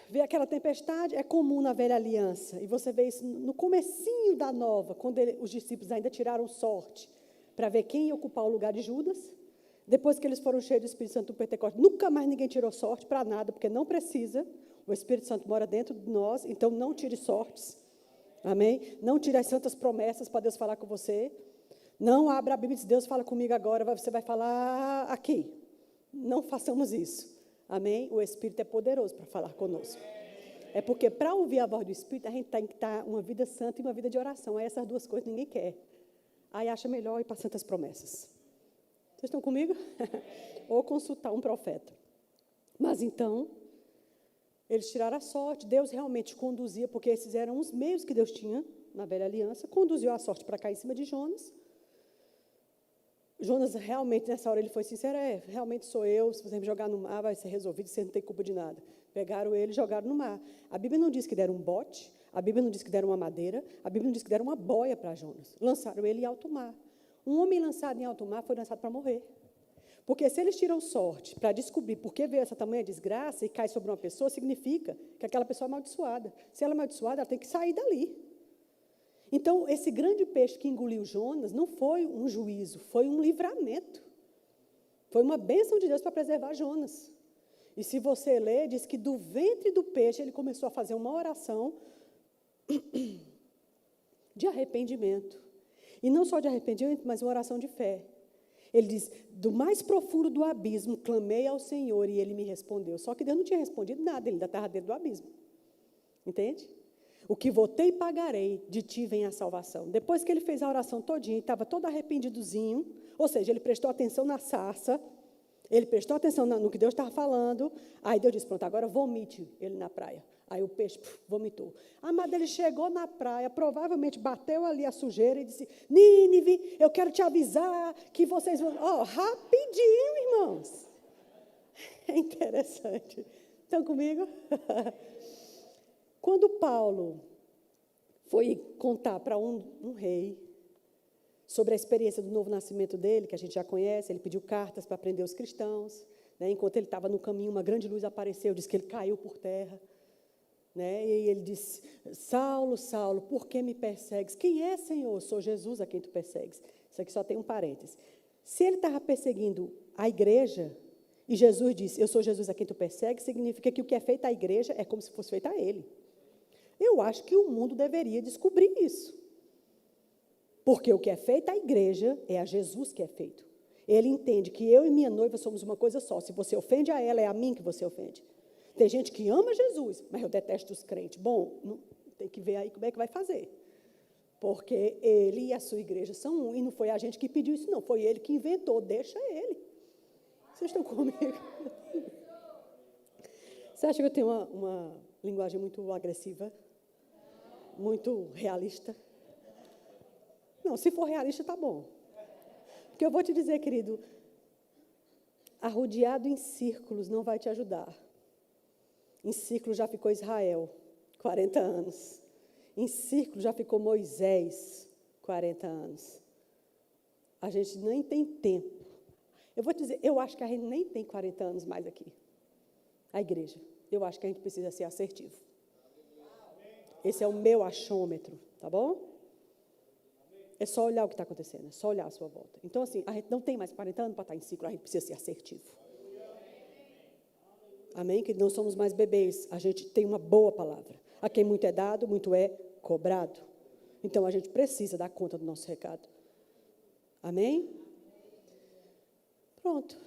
Ver aquela tempestade é comum na velha aliança. E você vê isso no comecinho da nova, quando os discípulos ainda tiraram sorte para ver quem ia ocupar o lugar de Judas. Depois que eles foram cheios do Espírito Santo do Pentecostes, nunca mais ninguém tirou sorte para nada, porque não precisa. O Espírito Santo mora dentro de nós, então não tire sortes. Amém? Não tire as santas promessas para Deus falar com você. Não abra a Bíblia e diz: Deus fala comigo agora, você vai falar aqui. Não façamos isso. Amém? O Espírito é poderoso para falar conosco. É porque para ouvir a voz do Espírito, a gente tem que estar uma vida santa e uma vida de oração. Aí essas duas coisas ninguém quer. Aí acha melhor ir para santas promessas. Vocês estão comigo? Ou consultar um profeta. Mas então, eles tiraram a sorte. Deus realmente conduzia, porque esses eram os meios que Deus tinha na velha aliança. Conduziu a sorte para cá em cima de Jonas. Jonas realmente, nessa hora, ele foi sincero: realmente sou eu, se você me jogar no mar, vai ser resolvido, você não tem culpa de nada. Pegaram ele e jogaram no mar. A Bíblia não diz que deram um bote, a Bíblia não diz que deram uma madeira, a Bíblia não diz que deram uma boia para Jonas. Lançaram ele em alto mar. Um homem lançado em alto mar foi lançado para morrer. Porque se eles tiram sorte para descobrir por que veio essa tamanha desgraça e cai sobre uma pessoa, significa que aquela pessoa é amaldiçoada. Se ela é amaldiçoada, ela tem que sair dali. Então, esse grande peixe que engoliu Jonas não foi um juízo, foi um livramento. Foi uma bênção de Deus para preservar Jonas. E se você ler, diz que do ventre do peixe ele começou a fazer uma oração de arrependimento. E não só de arrependimento, mas uma oração de fé. Ele diz: do mais profundo do abismo, clamei ao Senhor e ele me respondeu. Só que Deus não tinha respondido nada, ele ainda estava dentro do abismo. Entende? O que votei e pagarei, de ti vem a salvação. Depois que ele fez a oração todinha, estava todo arrependidozinho, ou seja, ele prestou atenção na sarça, ele prestou atenção no que Deus estava falando, aí Deus disse: pronto, agora vomite ele na praia. Aí o peixe vomitou. Amado, ele chegou na praia, provavelmente bateu ali a sujeira e disse: Nínive, eu quero te avisar que vocês vão... rapidinho, irmãos. É interessante. Estão comigo? Quando Paulo foi contar para um rei sobre a experiência do novo nascimento dele, que a gente já conhece, ele pediu cartas para prender os cristãos, né? Enquanto ele estava no caminho, uma grande luz apareceu, disse que ele caiu por terra, né? E ele disse: Saulo, Saulo, por que me persegues? Quem é, Senhor? Sou Jesus a quem tu persegues. Isso aqui só tem um parêntese. Se ele estava perseguindo a igreja, e Jesus disse: eu sou Jesus a quem tu persegues, significa que o que é feito à igreja é como se fosse feito a ele. Eu acho que o mundo deveria descobrir isso. Porque o que é feito à igreja é a Jesus que é feito. Ele entende que eu e minha noiva somos uma coisa só. Se você ofende a ela, é a mim que você ofende. Tem gente que ama Jesus, mas eu detesto os crentes. Bom, tem que ver aí como é que vai fazer. Porque ele e a sua igreja são um. E não foi a gente que pediu isso, não. Foi ele que inventou. Deixa ele. Vocês estão comigo? Você acha que eu tenho uma linguagem muito agressiva? Muito realista? Não, se for realista, tá bom. Porque eu vou te dizer, querido, arrodeado em círculos não vai te ajudar. Em círculos já ficou Israel, 40 anos. Em círculo já ficou Moisés, 40 anos. A gente nem tem tempo. Eu vou te dizer, eu acho que a gente nem tem 40 anos mais aqui. A igreja. Eu acho que a gente precisa ser assertivo. Esse é o meu achômetro, tá bom? É só olhar o que está acontecendo, é só olhar a sua volta. Então, assim, a gente não tem mais 40 anos para estar em ciclo, a gente precisa ser assertivo. Amém? Que não somos mais bebês, a gente tem uma boa palavra. A quem muito é dado, muito é cobrado. Então, a gente precisa dar conta do nosso recado. Amém? Pronto.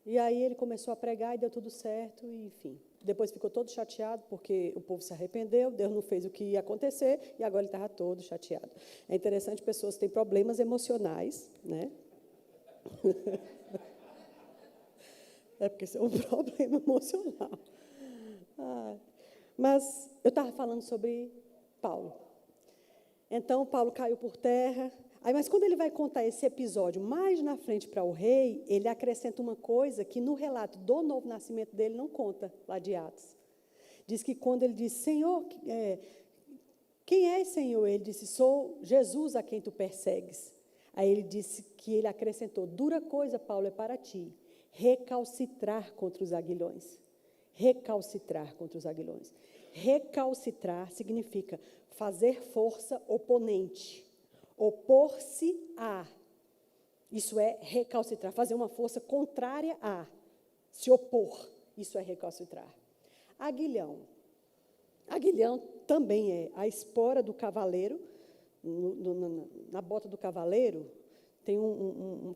E aí ele começou a pregar e deu tudo certo, e enfim. Depois ficou todo chateado, porque o povo se arrependeu, Deus não fez o que ia acontecer, e agora ele estava todo chateado. É interessante, pessoas que têm problemas emocionais, né? É porque isso é um problema emocional. Mas eu estava falando sobre Paulo. Então, Paulo caiu por terra. Mas quando ele vai contar esse episódio mais na frente para o rei, ele acrescenta uma coisa que no relato do novo nascimento dele não conta, lá de Atos. Diz que quando ele disse, Senhor, quem é, Senhor? Ele disse, sou Jesus a quem tu persegues. Aí ele disse que ele acrescentou, dura coisa, Paulo, é para ti, recalcitrar contra os aguilhões. Recalcitrar contra os aguilhões. Recalcitrar significa fazer força oponente. Opor-se a. Isso é recalcitrar, fazer uma força contrária a. Se opor. Isso é recalcitrar. Aguilhão. Aguilhão também é a espora do cavaleiro. Na bota do cavaleiro tem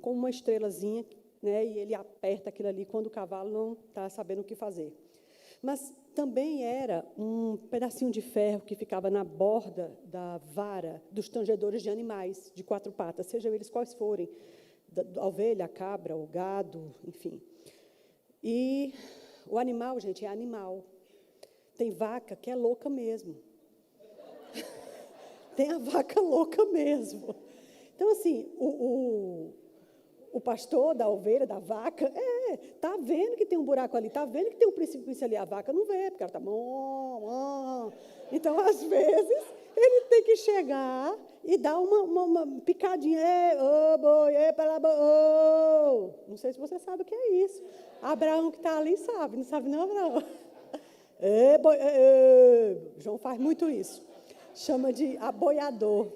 como uma estrelazinha, né, e ele aperta aquilo ali quando o cavalo não está sabendo o que fazer. Mas também era um pedacinho de ferro que ficava na borda da vara dos tangedores de animais de 4 patas, sejam eles quais forem, a ovelha, a cabra, o gado, enfim. E o animal, gente, é animal. Tem vaca que é louca mesmo. Tem a vaca louca mesmo. Então, assim, o pastor da ovelha, da vaca, está vendo que tem um buraco ali, está vendo que tem um precipício ali. A vaca não vê, porque ela está... Então, às vezes, ele tem que chegar e dar uma picadinha. Não sei se você sabe o que é isso. Abraão que está ali sabe, não sabe não, Abraão? João faz muito isso. Chama de aboiador.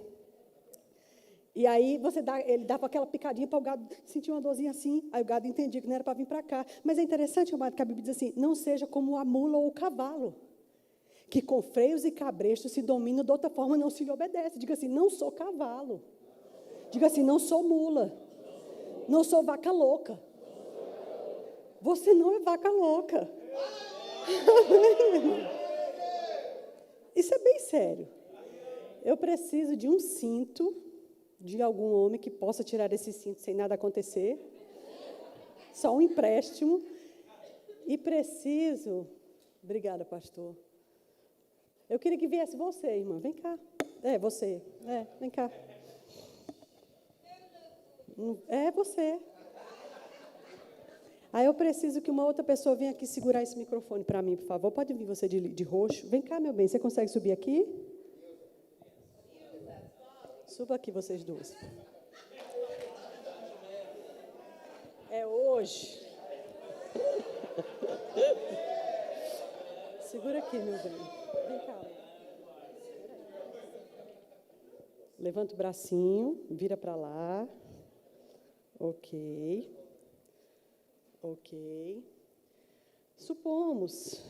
E aí ele dava aquela picadinha para o gado sentir uma dorzinha assim, aí o gado entendia que não era para vir para cá. Mas é interessante, amado, que a Bíblia diz assim, não seja como a mula ou o cavalo, que com freios e cabrestos se domina, de outra forma não se lhe obedece. Diga assim, não sou cavalo. Diga assim, não sou mula. Não sou vaca louca. Você não é vaca louca. Isso é bem sério. Eu preciso de um cinto de algum homem que possa tirar esse cinto sem nada acontecer. Só um empréstimo. E preciso... Obrigada, pastor. Eu queria que viesse você, irmã. Vem cá. Você. Vem cá. É você. Aí eu preciso que uma outra pessoa venha aqui segurar esse microfone para mim, por favor. Pode vir você de roxo. Vem cá, meu bem. Você consegue subir aqui? Suba aqui, vocês duas. É hoje. Segura aqui, meu bem. Vem cá. Levanta o bracinho, vira para lá. Ok. Supomos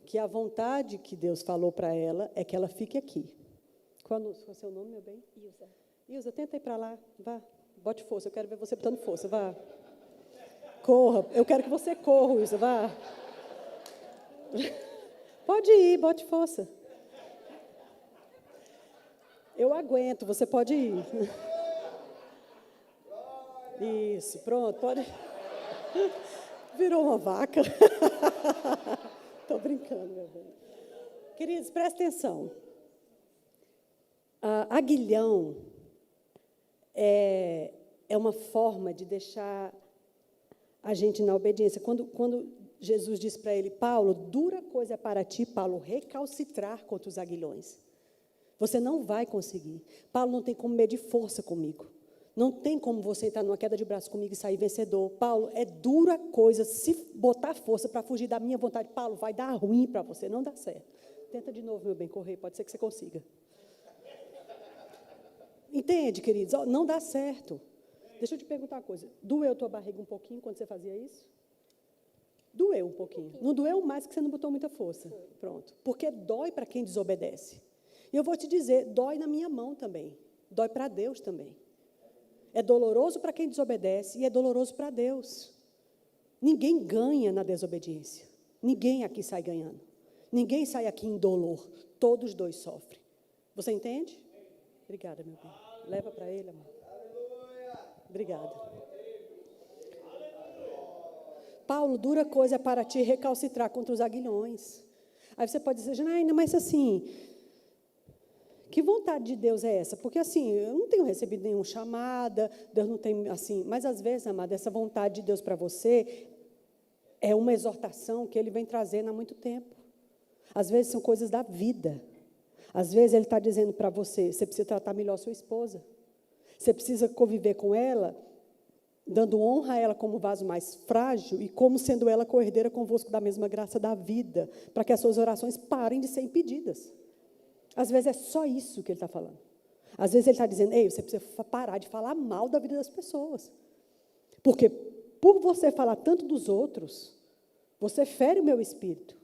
que a vontade que Deus falou para ela é que ela fique aqui. Qual é o seu nome, meu bem? Ilza, tenta ir para lá. Vá. Bote força. Eu quero ver você botando força. Vá. Corra. Eu quero que você corra, Ilza. Vá. Pode ir. Bote força. Eu aguento. Você pode ir. Isso. Pronto. Pode... Virou uma vaca. Estou brincando, meu bem. Queridos, prestem atenção. Aguilhão é uma forma de deixar a gente na obediência. Quando Jesus disse para ele, Paulo, dura coisa é para ti, Paulo, recalcitrar contra os aguilhões. Você não vai conseguir. Paulo não tem como medir força comigo. Não tem como você entrar numa queda de braço comigo e sair vencedor. Paulo, é dura coisa se botar força para fugir da minha vontade. Paulo, vai dar ruim para você, não dá certo. Tenta de novo, meu bem, correr, pode ser que você consiga. Entende, queridos? Não dá certo. Deixa eu te perguntar uma coisa. Doeu tua barriga um pouquinho quando você fazia isso? Doeu um pouquinho. Não doeu mais que você não botou muita força. Pronto. Porque dói para quem desobedece. E eu vou te dizer, dói na minha mão também. Dói para Deus também. É doloroso para quem desobedece e é doloroso para Deus. Ninguém ganha na desobediência. Ninguém aqui sai ganhando. Ninguém sai aqui em dolor. Todos dois sofrem. Você entende? Obrigada, meu bem. Leva para ele, amor. Obrigada. Paulo, dura coisa é para ti recalcitrar contra os aguilhões. Aí você pode dizer, Janaína, mas assim, que vontade de Deus é essa? Porque assim, eu não tenho recebido nenhuma chamada, Deus não tem assim, mas às vezes, amada, essa vontade de Deus para você é uma exortação que Ele vem trazendo há muito tempo. Às vezes são coisas da vida. Às vezes Ele está dizendo para você, você precisa tratar melhor a sua esposa. Você precisa conviver com ela, dando honra a ela como vaso mais frágil e como sendo ela co-herdeira convosco da mesma graça da vida, para que as suas orações parem de ser impedidas. Às vezes é só isso que Ele está falando. Às vezes Ele está dizendo, ei, você precisa parar de falar mal da vida das pessoas. Porque por você falar tanto dos outros, você fere o meu espírito.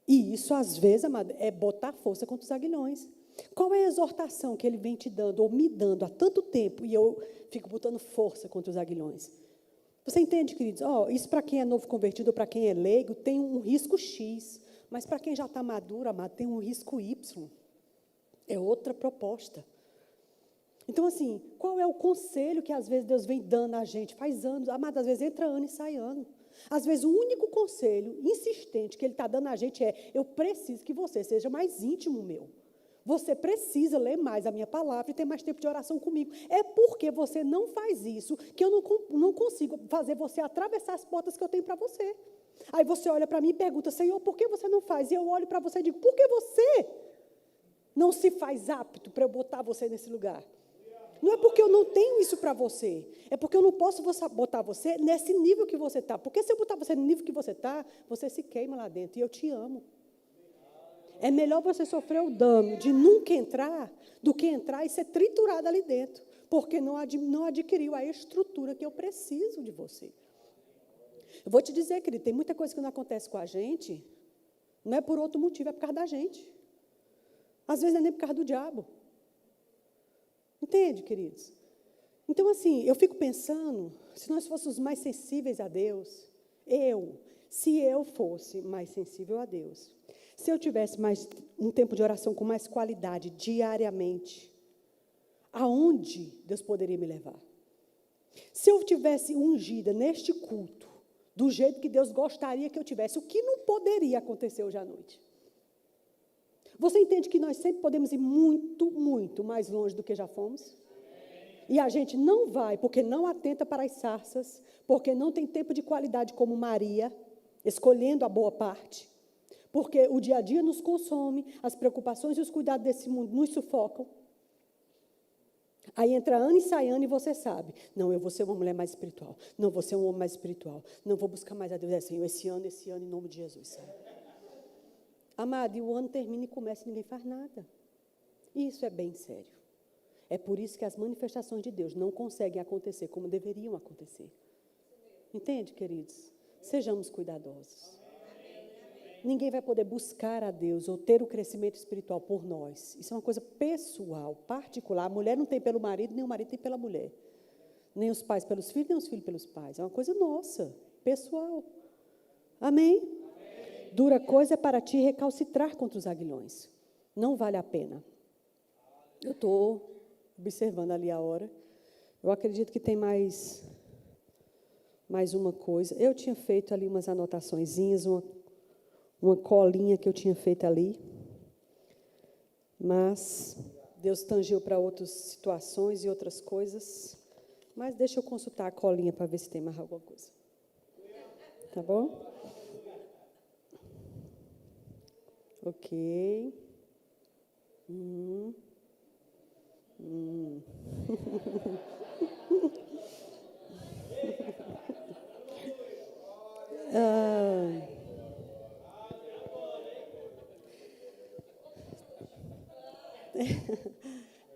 E isso, às vezes, amado, é botar força contra os aguilhões. Qual é a exortação que Ele vem te dando, ou me dando há tanto tempo, e eu fico botando força contra os aguilhões? Você entende, queridos? Isso para quem é novo convertido, ou para quem é leigo, tem um risco X. Mas para quem já está maduro, amado, tem um risco Y. É outra proposta. Então, assim, qual é o conselho que às vezes Deus vem dando a gente? Faz anos, amado, às vezes entra ano e sai ano. Às vezes o único conselho insistente que Ele está dando a gente é, eu preciso que você seja mais íntimo meu. Você precisa ler mais a minha palavra e ter mais tempo de oração comigo. É porque você não faz isso que eu não consigo fazer você atravessar as portas que eu tenho para você. Aí você olha para mim e pergunta, Senhor, por que você não faz? E eu olho para você e digo, por que você não se faz apto para eu botar você nesse lugar? Não é porque eu não tenho isso para você. É porque eu não posso botar você nesse nível que você está. Porque se eu botar você no nível que você está, você se queima lá dentro. E eu te amo. É melhor você sofrer o dano de nunca entrar do que entrar e ser triturado ali dentro. Porque não adquiriu a estrutura que eu preciso de você. Eu vou te dizer, querido, tem muita coisa que não acontece com a gente, não é por outro motivo, é por causa da gente. Às vezes não é nem por causa do diabo. Entende, queridos? Então, assim, eu fico pensando, se nós fôssemos mais sensíveis a Deus, se eu fosse mais sensível a Deus, se eu tivesse um tempo de oração com mais qualidade, diariamente, aonde Deus poderia me levar? Se eu tivesse ungida neste culto, do jeito que Deus gostaria que eu tivesse, o que não poderia acontecer hoje à noite? Você entende que nós sempre podemos ir muito, muito mais longe do que já fomos? E a gente não vai porque não atenta para as sarças, porque não tem tempo de qualidade como Maria, escolhendo a boa parte, porque o dia a dia nos consome, as preocupações e os cuidados desse mundo nos sufocam. Aí entra ano e sai ano e você sabe, não, eu vou ser uma mulher mais espiritual, não, vou ser um homem mais espiritual, não, vou buscar mais a Deus, Senhor, esse ano, em nome de Jesus, sabe? Amado, e o ano termina e começa e ninguém faz nada. Isso é bem sério. É por isso que as manifestações de Deus não conseguem acontecer como deveriam acontecer. Entende, queridos? Sejamos cuidadosos. Ninguém vai poder buscar a Deus ou ter o crescimento espiritual por nós. Isso é uma coisa pessoal, particular. A mulher não tem pelo marido, nem o marido tem pela mulher. Nem os pais pelos filhos, nem os filhos pelos pais. É uma coisa nossa, pessoal. Amém? Dura coisa é para ti recalcitrar contra os aguilhões. Não vale a pena. Eu estou observando ali a hora. Eu acredito que tem mais uma coisa. Eu tinha feito ali umas anotaçõezinhas, uma colinha que eu tinha feito ali. Mas Deus tangiu para outras situações e outras coisas. Mas deixa eu consultar a colinha para ver se tem mais alguma coisa. Tá bom? Ok. Hum. Hum. Ah,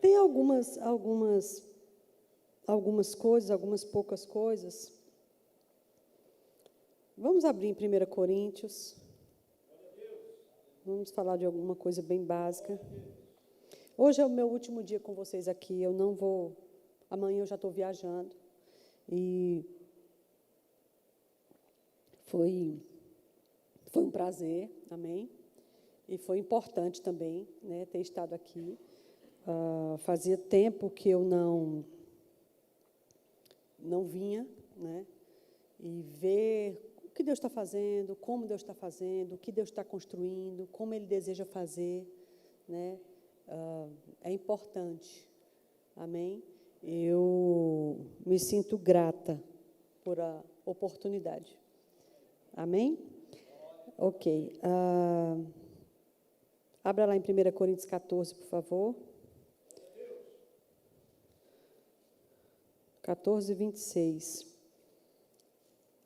tem algumas coisas, algumas poucas coisas. Vamos abrir em 1 Coríntios. Vamos falar de alguma coisa bem básica. Hoje é o meu último dia com vocês aqui. Eu não vou. Amanhã eu já estou viajando. E foi um prazer, amém? E foi importante também, né, ter estado aqui. Fazia tempo que eu não vinha, né? E ver o que Deus está fazendo, como Deus está fazendo, o que Deus está construindo, como Ele deseja fazer, né? É importante, amém? Eu me sinto grata por a oportunidade, amém? Ok. Abra lá em 1 Coríntios 14, por favor. 14, 26.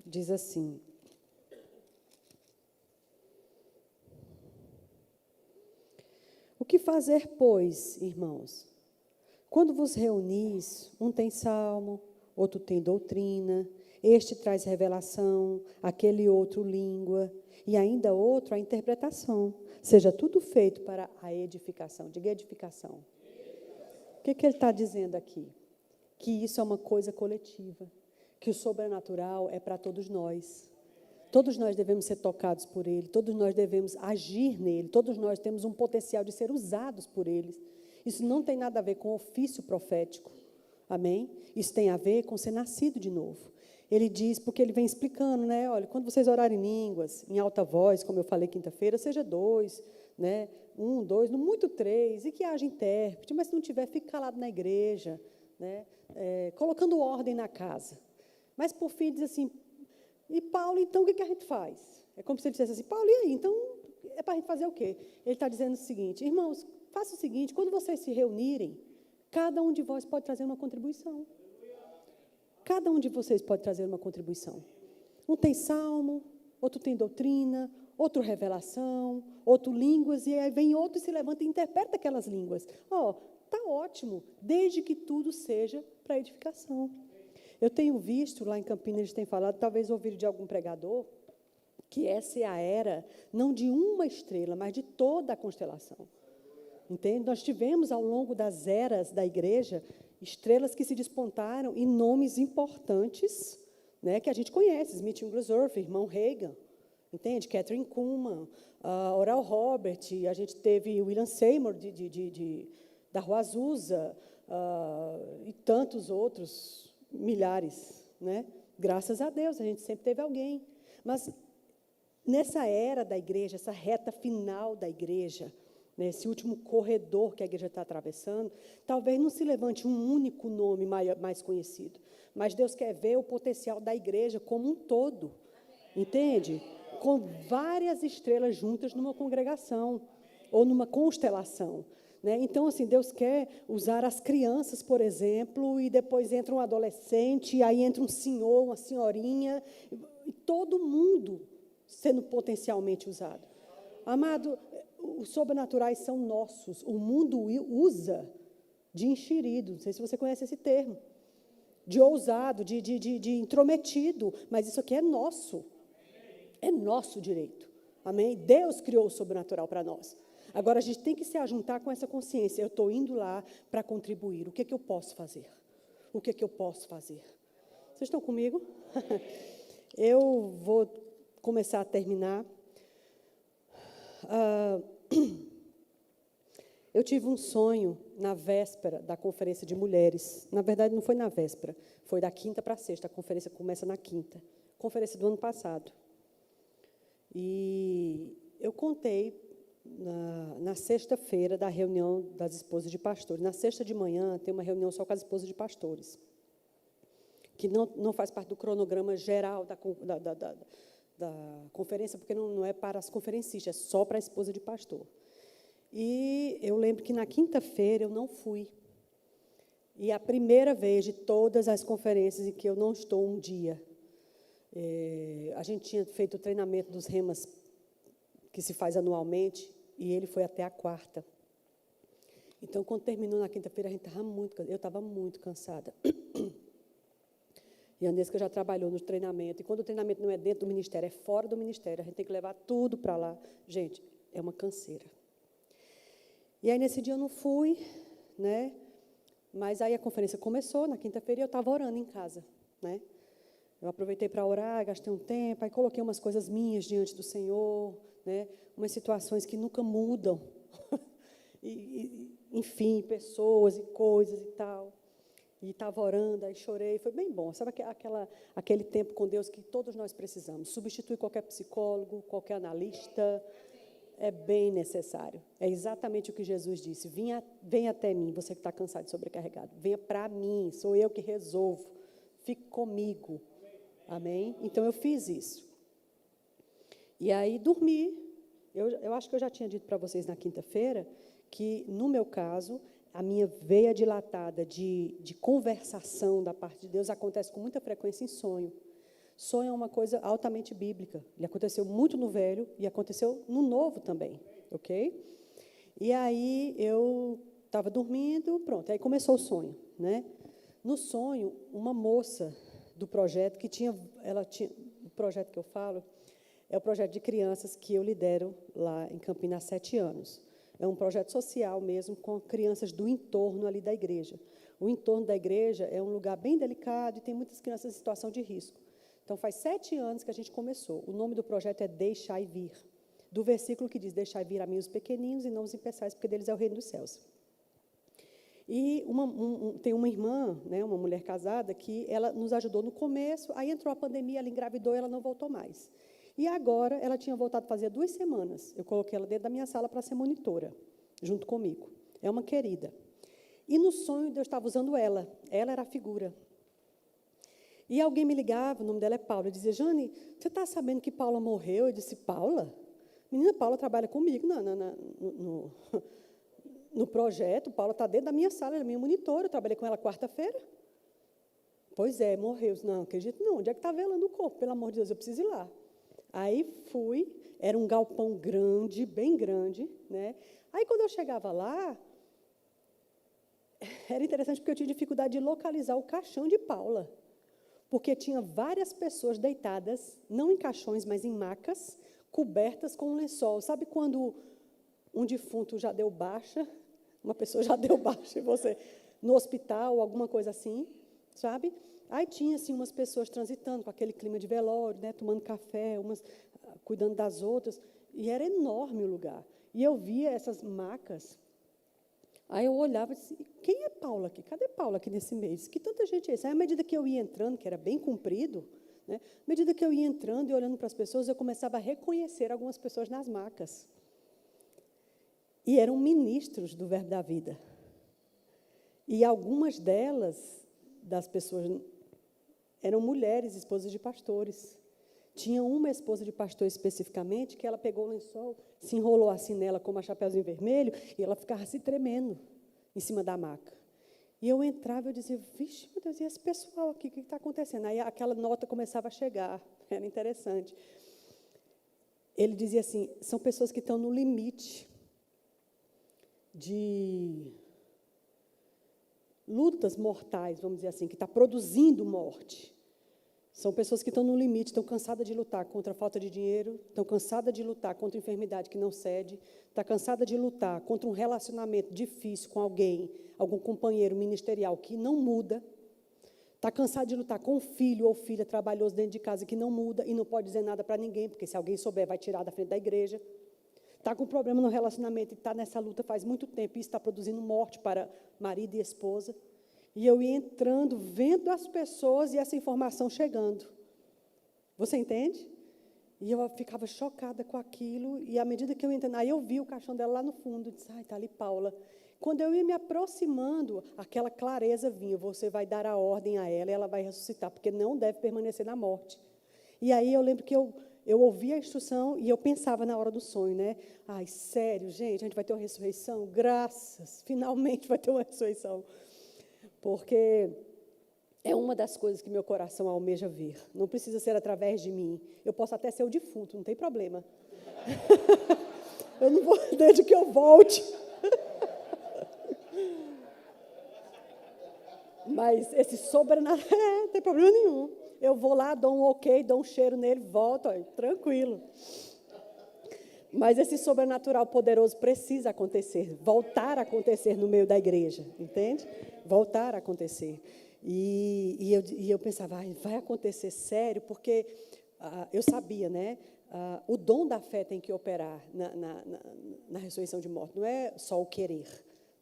Diz assim: o que fazer, pois, irmãos? Quando vos reunis, um tem salmo, outro tem doutrina, este traz revelação, aquele outro língua, e ainda outro a interpretação. Seja tudo feito para a edificação. Diga edificação. O que ele está dizendo aqui? Que isso é uma coisa coletiva, que o sobrenatural é para todos nós. Todos nós devemos ser tocados por Ele, todos nós devemos agir nele, todos nós temos um potencial de ser usados por Ele. Isso não tem nada a ver com ofício profético, amém? Isso tem a ver com ser nascido de novo. Ele diz, porque ele vem explicando, né? Olha, quando vocês orarem em línguas, em alta voz, como eu falei quinta-feira, seja 2, né? 1, 2, no muito 3, e que haja intérprete, mas se não tiver, fique calado na igreja, né? Colocando ordem na casa. Mas, por fim, diz assim, e Paulo, então, o que a gente faz? É como se ele dissesse assim, Paulo, e aí? Então, é para a gente fazer o quê? Ele está dizendo o seguinte, irmãos, faça o seguinte, quando vocês se reunirem, cada um de vós pode trazer uma contribuição. Cada um de vocês pode trazer uma contribuição. Um tem salmo, outro tem doutrina, outro revelação, outro línguas, e aí vem outro e se levanta e interpreta aquelas línguas. Está ótimo, desde que tudo seja para edificação. Eu tenho visto, lá em Campinas, eles têm falado, talvez ouvido de algum pregador, que essa é a era, não de uma estrela, mas de toda a constelação. Entende? Nós tivemos, ao longo das eras da igreja, estrelas que se despontaram em nomes importantes, né, que a gente conhece, Smith Wigglesworth, irmão Reagan, entende? Catherine Kuhlman, Oral Robert, a gente teve William Seymour, da Rua Azusa, e tantos outros, milhares, né? Graças a Deus, a gente sempre teve alguém. Mas, nessa era da igreja, essa reta final da igreja, nesse último corredor que a igreja está atravessando, talvez não se levante um único nome mais conhecido, mas Deus quer ver o potencial da igreja como um todo, entende? Com várias estrelas juntas numa congregação, ou numa constelação, né? Então, assim, Deus quer usar as crianças, por exemplo, e depois entra um adolescente, e aí entra um senhor, uma senhorinha, e todo mundo sendo potencialmente usado. Amado, os sobrenaturais são nossos. O mundo usa de enxerido, não sei se você conhece esse termo, de ousado, de intrometido, mas isso aqui é nosso. É nosso direito. Amém? Deus criou o sobrenatural para nós. Agora, a gente tem que se ajuntar com essa consciência. Eu estou indo lá para contribuir. O que é que eu posso fazer? O que é que eu posso fazer? Vocês estão comigo? Eu vou começar a terminar. Eu tive um sonho na véspera da conferência de mulheres. Na verdade, não foi na véspera, foi da quinta para a sexta. A conferência começa na quinta. Conferência do ano passado. E eu contei na sexta-feira da reunião das esposas de pastores. Na sexta de manhã tem uma reunião só com as esposas de pastores, que não faz parte do cronograma geral da conferência, porque não é para as conferencistas, é só para a esposa de pastor. E eu lembro que na quinta-feira eu não fui. E a primeira vez de todas as conferências em que eu não estou um dia. A gente tinha feito o treinamento dos remas, que se faz anualmente, e ele foi até a quarta. Então, quando terminou na quinta-feira, eu estava muito cansada. E a Nesca já trabalhou no treinamento. E quando o treinamento não é dentro do ministério, é fora do ministério, a gente tem que levar tudo para lá. Gente, é uma canseira. E aí, nesse dia, eu não fui, né? Mas aí a conferência começou, na quinta-feira, e eu estava orando em casa, né? Eu aproveitei para orar, gastei um tempo, aí coloquei umas coisas minhas diante do Senhor, né? Umas situações que nunca mudam. Enfim, pessoas e coisas e tal. E estava orando, aí chorei, foi bem bom. Sabe aquele tempo com Deus que todos nós precisamos? Substitui qualquer psicólogo, qualquer analista, é bem necessário. É exatamente o que Jesus disse. Venha até mim, você que está cansado e sobrecarregado. Venha para mim, sou eu que resolvo. Fique comigo. Amém? Então, eu fiz isso. E aí, dormi. Eu acho que eu já tinha dito para vocês na quinta-feira que, no meu caso, a minha veia dilatada de conversação da parte de Deus acontece com muita frequência em sonho. Sonho é uma coisa altamente bíblica. Ele aconteceu muito no Velho e aconteceu no Novo também, ok? E aí eu estava dormindo, pronto, aí começou o sonho, né? No sonho, uma moça do projeto o projeto que eu falo é o projeto de crianças que eu lidero lá em Campinas há 7 anos. É um projeto social mesmo, com crianças do entorno ali da igreja. O entorno da igreja é um lugar bem delicado e tem muitas crianças em situação de risco. Então, faz 7 anos que a gente começou. O nome do projeto é Deixai Vir, do versículo que diz, deixai vir a mim os pequeninos e não os impeçais, porque deles é o reino dos céus. E tem uma irmã, né, uma mulher casada, que ela nos ajudou no começo, aí entrou a pandemia, ela engravidou e ela não voltou mais. E agora, ela tinha voltado fazia 2 semanas. Eu coloquei ela dentro da minha sala para ser monitora, junto comigo. É uma querida. E no sonho, Deus estava usando ela. Ela era a figura. E alguém me ligava, o nome dela é Paula, eu dizia, Jane, você está sabendo que Paula morreu? Eu disse, Paula? Menina, Paula trabalha comigo no projeto, Paula está dentro da minha sala, ela é minha monitora, eu trabalhei com ela quarta-feira. Pois é, morreu. Não, acredito não, onde é que está velando o corpo? Pelo amor de Deus, eu preciso ir lá. Aí fui, era um galpão grande, bem grande, né? Aí, quando eu chegava lá, era interessante porque eu tinha dificuldade de localizar o caixão de Paula, porque tinha várias pessoas deitadas, não em caixões, mas em macas, cobertas com um lençol. Sabe quando um defunto já deu baixa, uma pessoa já deu baixa, e você, no hospital, alguma coisa assim, sabe? Aí tinha, assim, umas pessoas transitando com aquele clima de velório, né, tomando café, umas cuidando das outras, e era enorme o lugar. E eu via essas macas, aí eu olhava e disse, quem é Paula aqui? Cadê Paula aqui nesse mês? Que tanta gente é essa? Aí, à medida que eu ia entrando, que era bem comprido, né, à medida que eu ia entrando e olhando para as pessoas, eu começava a reconhecer algumas pessoas nas macas. E eram ministros do Verbo da Vida. E algumas das pessoas, eram mulheres, esposas de pastores. Tinha uma esposa de pastor especificamente, que ela pegou o lençol, se enrolou assim nela, como a chapeuzinho vermelho, e ela ficava se tremendo em cima da maca. E eu entrava e eu dizia, vixe, meu Deus, e esse pessoal aqui, o que está acontecendo? Aí aquela nota começava a chegar, era interessante. Ele dizia assim, são pessoas que estão no limite de lutas mortais, vamos dizer assim, que está produzindo morte. São pessoas que estão no limite, estão cansadas de lutar contra a falta de dinheiro, estão cansadas de lutar contra a enfermidade que não cede, está cansada de lutar contra um relacionamento difícil com alguém, algum companheiro ministerial que não muda, está cansada de lutar com um filho ou filha trabalhoso dentro de casa que não muda e não pode dizer nada para ninguém, porque se alguém souber vai tirar da frente da igreja. Está com problema no relacionamento e está nessa luta faz muito tempo e isso está produzindo morte para marido e esposa. E eu ia entrando, vendo as pessoas e essa informação chegando. Você entende? E eu ficava chocada com aquilo, e à medida que eu ia entrando, aí eu vi o caixão dela lá no fundo, disse, ai, está ali Paula. Quando eu ia me aproximando, aquela clareza vinha, você vai dar a ordem a ela e ela vai ressuscitar, porque não deve permanecer na morte. E aí eu lembro que eu eu ouvia a instrução e eu pensava na hora do sonho, né? Ai, sério, gente, a gente vai ter uma ressurreição? Graças, finalmente vai ter uma ressurreição. Porque é uma das coisas que meu coração almeja ver. Não precisa ser através de mim. Eu posso até ser o defunto, não tem problema. Eu não vou, desde que eu volte. Mas esse sobrenatural, não tem problema nenhum. Eu vou lá, dou um ok, dou um cheiro nele, volto, ó, tranquilo. Mas esse sobrenatural poderoso precisa acontecer, voltar a acontecer no meio da igreja, entende? Voltar a acontecer. E eu pensava, vai acontecer sério, porque eu sabia, né? O dom da fé tem que operar na ressurreição de mortos, não é só o querer.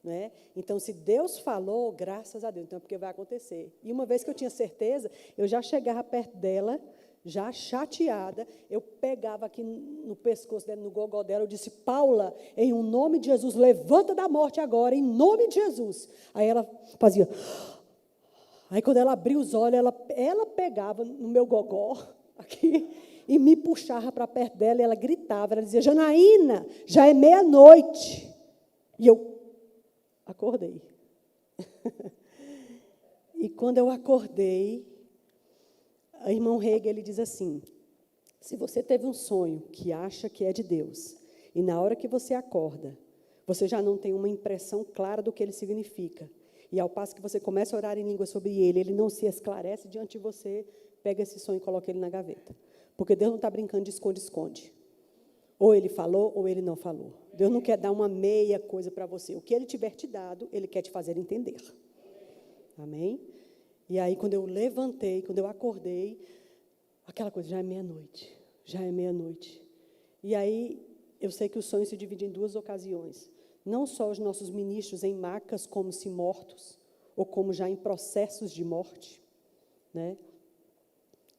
Né? Então, se Deus falou, graças a Deus, então é porque vai acontecer. E uma vez que eu tinha certeza, eu já chegava perto dela, já chateada, eu pegava aqui no pescoço dela, no gogó dela, eu disse, Paula, em um nome de Jesus, levanta da morte agora, em nome de Jesus. Aí ela fazia... Aí, quando ela abria os olhos, ela pegava no meu gogó, aqui, e me puxava para perto dela, e ela gritava, ela dizia, Janaína, já é meia-noite. E eu acordei. E quando eu acordei, o irmão Hegel, ele diz assim, se você teve um sonho que acha que é de Deus, e na hora que você acorda, você já não tem uma impressão clara do que ele significa, e ao passo que você começa a orar em língua sobre ele não se esclarece diante de você, pega esse sonho e coloca ele na gaveta. Porque Deus não está brincando de esconde-esconde. Ou ele falou, ou ele não falou. Deus não quer dar uma meia coisa para você. O que ele tiver te dado, ele quer te fazer entender. Amém? E aí, quando eu levantei, quando eu acordei, aquela coisa, já é meia-noite. Já é meia-noite. E aí, eu sei que o sonho se divide em duas ocasiões. Não só os nossos ministros em macas, como se mortos, ou como já em processos de morte, né?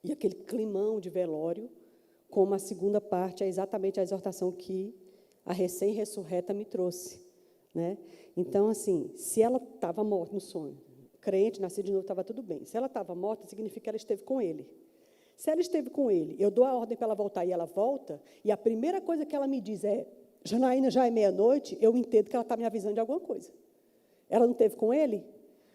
E aquele climão de velório, como a segunda parte é exatamente a exortação que a recém-ressurreta me trouxe, né? Então, assim, se ela estava morta no sonho, crente, nascida de novo, estava tudo bem. Se ela estava morta, significa que ela esteve com ele. Se ela esteve com ele, eu dou a ordem para ela voltar e ela volta, e a primeira coisa que ela me diz é, Janaína, já é meia-noite, eu entendo que ela está me avisando de alguma coisa. Ela não esteve com ele?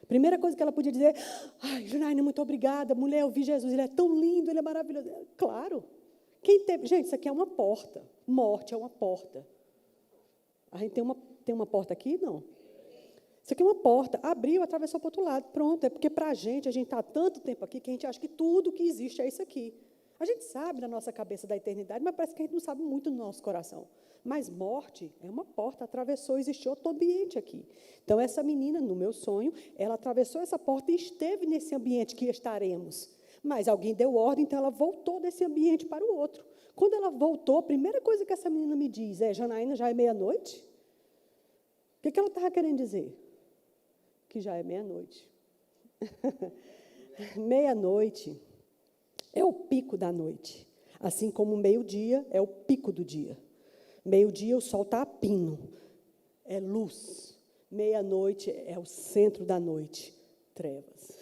Primeira coisa que ela podia dizer, ai, Janaína, muito obrigada, mulher, eu vi Jesus, ele é tão lindo, ele é maravilhoso. Claro. Quem teve, gente, isso aqui é uma porta. Morte é uma porta. A gente tem uma porta aqui? Não. Isso aqui é uma porta. Abriu, atravessou para o outro lado. Pronto. É porque, para a gente está há tanto tempo aqui que a gente acha que tudo que existe é isso aqui. A gente sabe na nossa cabeça da eternidade, mas parece que a gente não sabe muito no nosso coração. Mas morte é uma porta. Atravessou, existe outro ambiente aqui. Então, essa menina, no meu sonho, ela atravessou essa porta e esteve nesse ambiente que estaremos. Mas alguém deu ordem, então ela voltou desse ambiente para o outro. Quando ela voltou, a primeira coisa que essa menina me diz é, Janaína, já é meia-noite? O que ela estava querendo dizer? Que já é meia-noite. Meia-noite é o pico da noite. Assim como o meio-dia é o pico do dia. Meio-dia o sol está a pino. É luz. Meia-noite é o centro da noite. Trevas.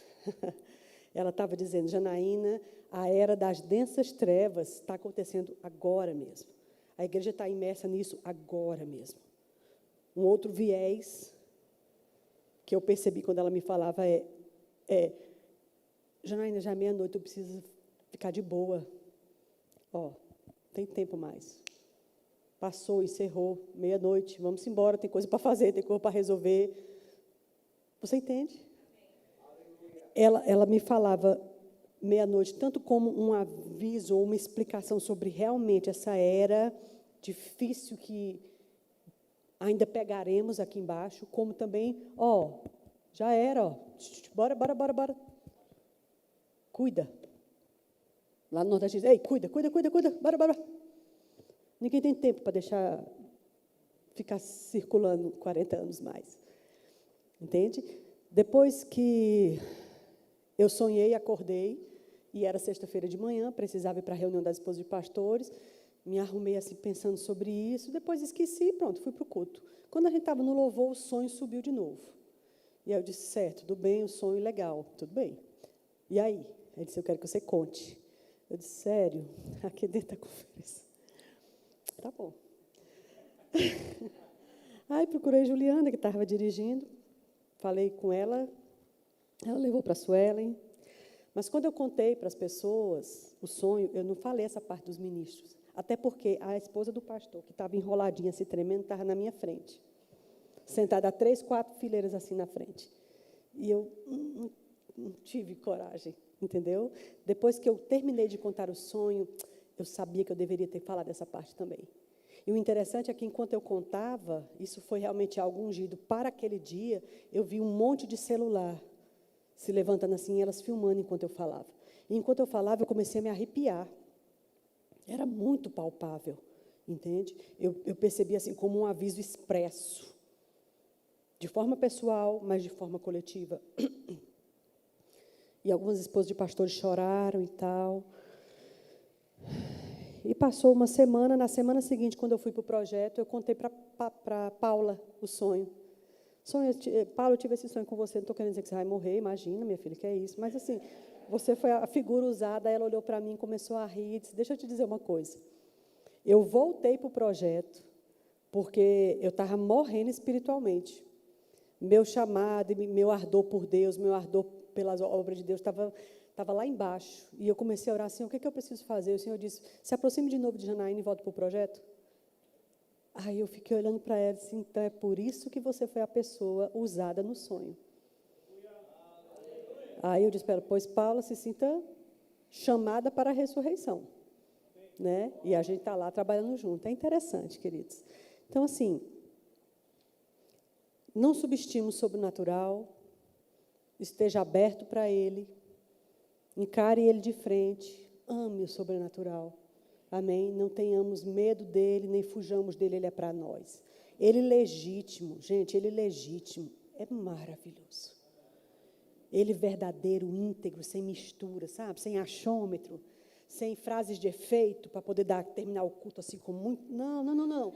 Ela estava dizendo, Janaína, a era das densas trevas está acontecendo agora mesmo. A igreja está imersa nisso agora mesmo. Um outro viés que eu percebi quando ela me falava Janaína, já é meia-noite, tu precisa ficar de boa. Ó, tem tempo mais. Passou, encerrou, meia-noite, vamos embora, tem coisa para fazer, tem coisa para resolver. Você entende? Ela me falava meia-noite, tanto como um aviso ou uma explicação sobre realmente essa era difícil que ainda pegaremos aqui embaixo, como também, já era, bora. Cuida. Lá no Nordeste diz, ei, cuida, bora. Ninguém tem tempo para deixar ficar circulando 40 anos mais. Entende? Depois que eu sonhei, acordei, e era sexta-feira de manhã, precisava ir para a reunião das esposas de pastores, me arrumei assim, pensando sobre isso, depois esqueci, pronto, fui para o culto. Quando a gente estava no louvor, o sonho subiu de novo. E aí eu disse, certo, tudo bem, o sonho legal, tudo bem. E aí? Ele disse, eu quero que você conte. Eu disse, sério? Aqui dentro da conferência. Tá bom. Aí procurei Juliana, que estava dirigindo. Falei com ela. Ela levou para a Suelen. Mas quando eu contei para as pessoas o sonho, eu não falei essa parte dos ministros. Até porque a esposa do pastor, que estava enroladinha, se tremendo, estava na minha frente. Sentada a 3, 4 fileiras assim na frente. E eu não tive coragem, entendeu? Depois que eu terminei de contar o sonho, eu sabia que eu deveria ter falado essa parte também. E o interessante é que, enquanto eu contava, isso foi realmente algo ungido. Para aquele dia, eu vi um monte de celular se levantando assim, elas filmando enquanto eu falava. E enquanto eu falava, eu comecei a me arrepiar. Era muito palpável, entende? Eu percebi assim como um aviso expresso. De forma pessoal, mas de forma coletiva. E algumas esposas de pastores choraram e tal. E passou uma semana. Na semana seguinte, quando eu fui para o projeto, eu contei para Paula o sonho. Paula, eu tive esse sonho com você, não estou querendo dizer que você vai morrer, imagina, minha filha, que é isso. Mas, assim, você foi a figura usada, ela olhou para mim, começou a rir e disse, deixa eu te dizer uma coisa. Eu voltei para o projeto porque eu estava morrendo espiritualmente. Meu chamado, meu ardor por Deus, meu ardor pelas obras de Deus estava lá embaixo. E eu comecei a orar assim, o que eu preciso fazer? O Senhor disse, se aproxime de novo de Janaína e volte para o projeto. Aí eu fiquei olhando para ela e disse, então é por isso que você foi a pessoa usada no sonho. Aí eu disse para ela, pois Paula se sinta chamada para a ressurreição. Né? E a gente está lá trabalhando junto. É interessante, queridos. Então, assim, não subestime o sobrenatural, esteja aberto para ele, encare ele de frente, ame o sobrenatural. Amém? Não tenhamos medo dele, nem fujamos dele, ele é para nós. Ele legítimo, gente, ele legítimo, é maravilhoso. Ele verdadeiro, íntegro, sem mistura, sabe? Sem achômetro, sem frases de efeito, para poder terminar o culto assim com muito... Não.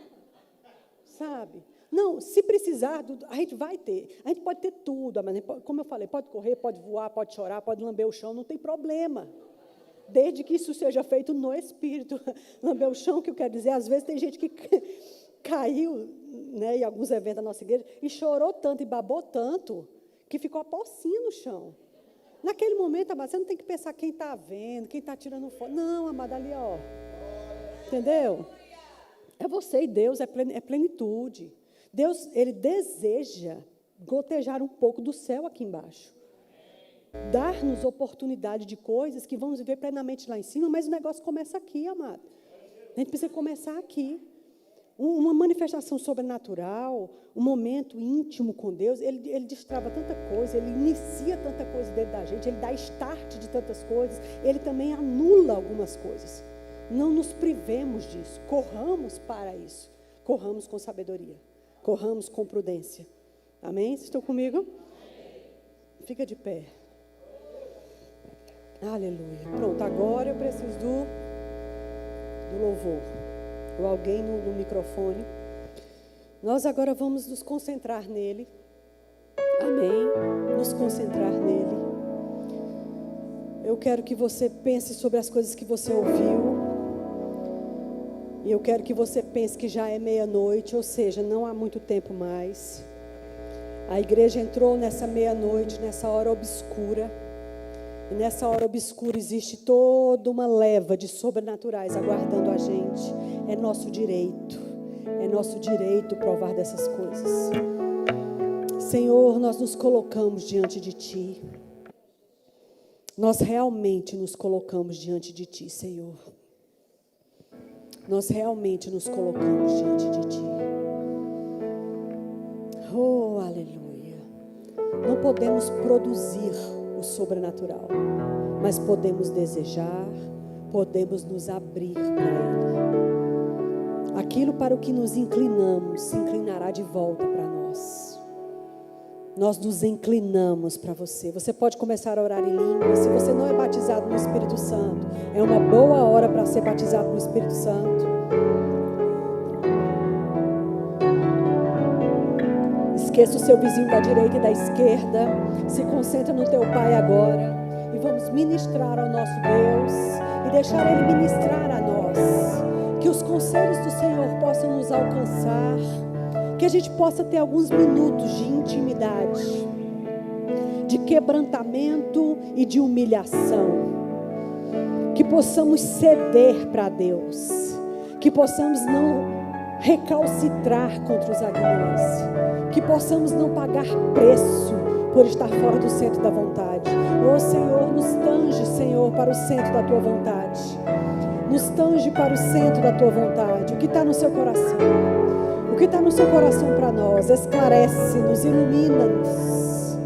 Sabe? Não, se precisar, a gente vai ter. A gente pode ter tudo, mas como eu falei, pode correr, pode voar, pode chorar, pode lamber o chão, não tem problema. Desde que isso seja feito no Espírito. Lamber o chão, que eu quero dizer, às vezes tem gente que caiu, né, em alguns eventos da nossa igreja e chorou tanto e babou tanto que ficou a pocinha no chão. Naquele momento, amado, você não tem que pensar quem está vendo, quem está tirando foto. Não, amada, ali, ó. Entendeu? É você e Deus, é plenitude. Deus, ele deseja gotejar um pouco do céu aqui embaixo. Dar-nos oportunidade de coisas que vamos viver plenamente lá em cima, mas o negócio começa aqui, amado. A gente precisa começar aqui. Uma manifestação sobrenatural, um momento íntimo com Deus, ele destrava tanta coisa, ele inicia tanta coisa dentro da gente, ele dá start de tantas coisas, ele também anula algumas coisas. Não nos privemos disso, corramos para isso, corramos com sabedoria, corramos com prudência. Amém? Vocês estão comigo? Fica de pé. Aleluia. Pronto, agora eu preciso do louvor. Ou alguém no microfone. Nós agora vamos nos concentrar nele. Amém? Nos concentrar nele. Eu quero que você pense sobre as coisas que você ouviu. E eu quero que você pense que já é meia-noite, ou seja, não há muito tempo mais. A igreja entrou nessa meia-noite, nessa hora obscura. E nessa hora obscura existe toda uma leva de sobrenaturais aguardando a gente. É nosso direito provar dessas coisas. Senhor, nós nos colocamos diante de Ti. Nós realmente nos colocamos diante de Ti, Senhor. Nós realmente nos colocamos diante de Ti. Oh, aleluia. Não podemos produzir o sobrenatural, mas podemos desejar, podemos nos abrir para Ele. Aquilo para o que nos inclinamos se inclinará de volta para nós. Nós nos inclinamos para você. Você pode começar a orar em línguas. Se você não é batizado no Espírito Santo, é uma boa hora para ser batizado no Espírito Santo. Esqueça o seu vizinho da direita e da esquerda. Se concentra no teu Pai agora. e vamos ministrar ao nosso Deus e deixar Ele ministrar a nós. Que os conselhos do Senhor possam nos alcançar, que a gente possa ter alguns minutos de intimidade, de quebrantamento e de humilhação. Que possamos ceder para Deus, que possamos não recalcitrar contra os aguilhões, que possamos não pagar preço por estar fora do centro da vontade. Ô Senhor, nos tange, Senhor, para o centro da Tua vontade. Nos tange para o centro da Tua vontade. O que está no seu coração? O que está no seu coração para nós? Esclarece-nos, ilumina-nos.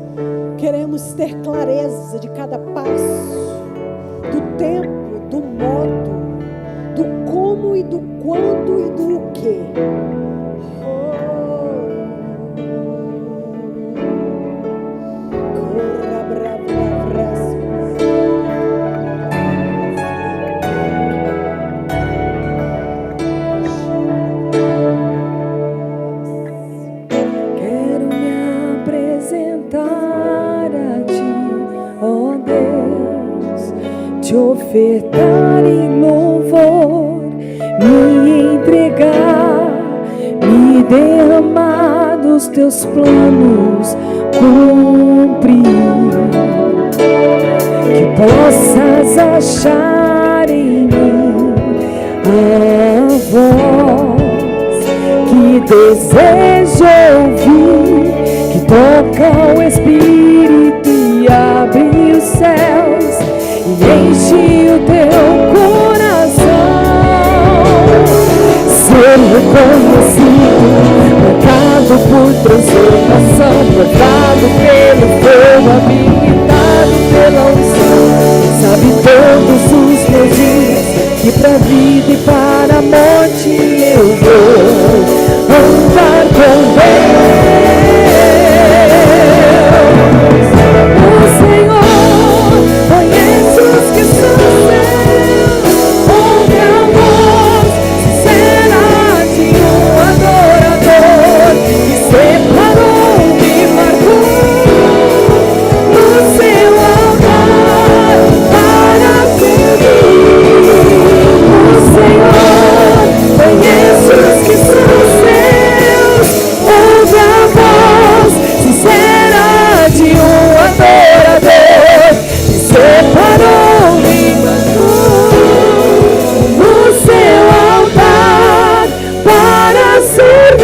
Queremos ter clareza de cada passo, do tempo, do modo, do como e do quando e do que. Quero me apresentar a Ti, ó Deus, Te ofertar em louvor, me entregar, me derramar dos Teus planos, cumprir. Que possas achar em mim a voz que desejo ouvir, que toca o Espírito e abre os céus e enche o Teu coração. Ser reconhecido, marcado por transformação, guardado pelo fogo, habilitado pela unção. Sabe todos os meus dias, que pra vida e para a morte eu vou andar com Deus. O Senhor conhece os que são seus, ouve a voz sincera de um adorador que separou e marcou no seu altar para servir. O Senhor conhece os que são seus, ouve a voz sincera de um adorador que separou e marcou no seu altar para servir.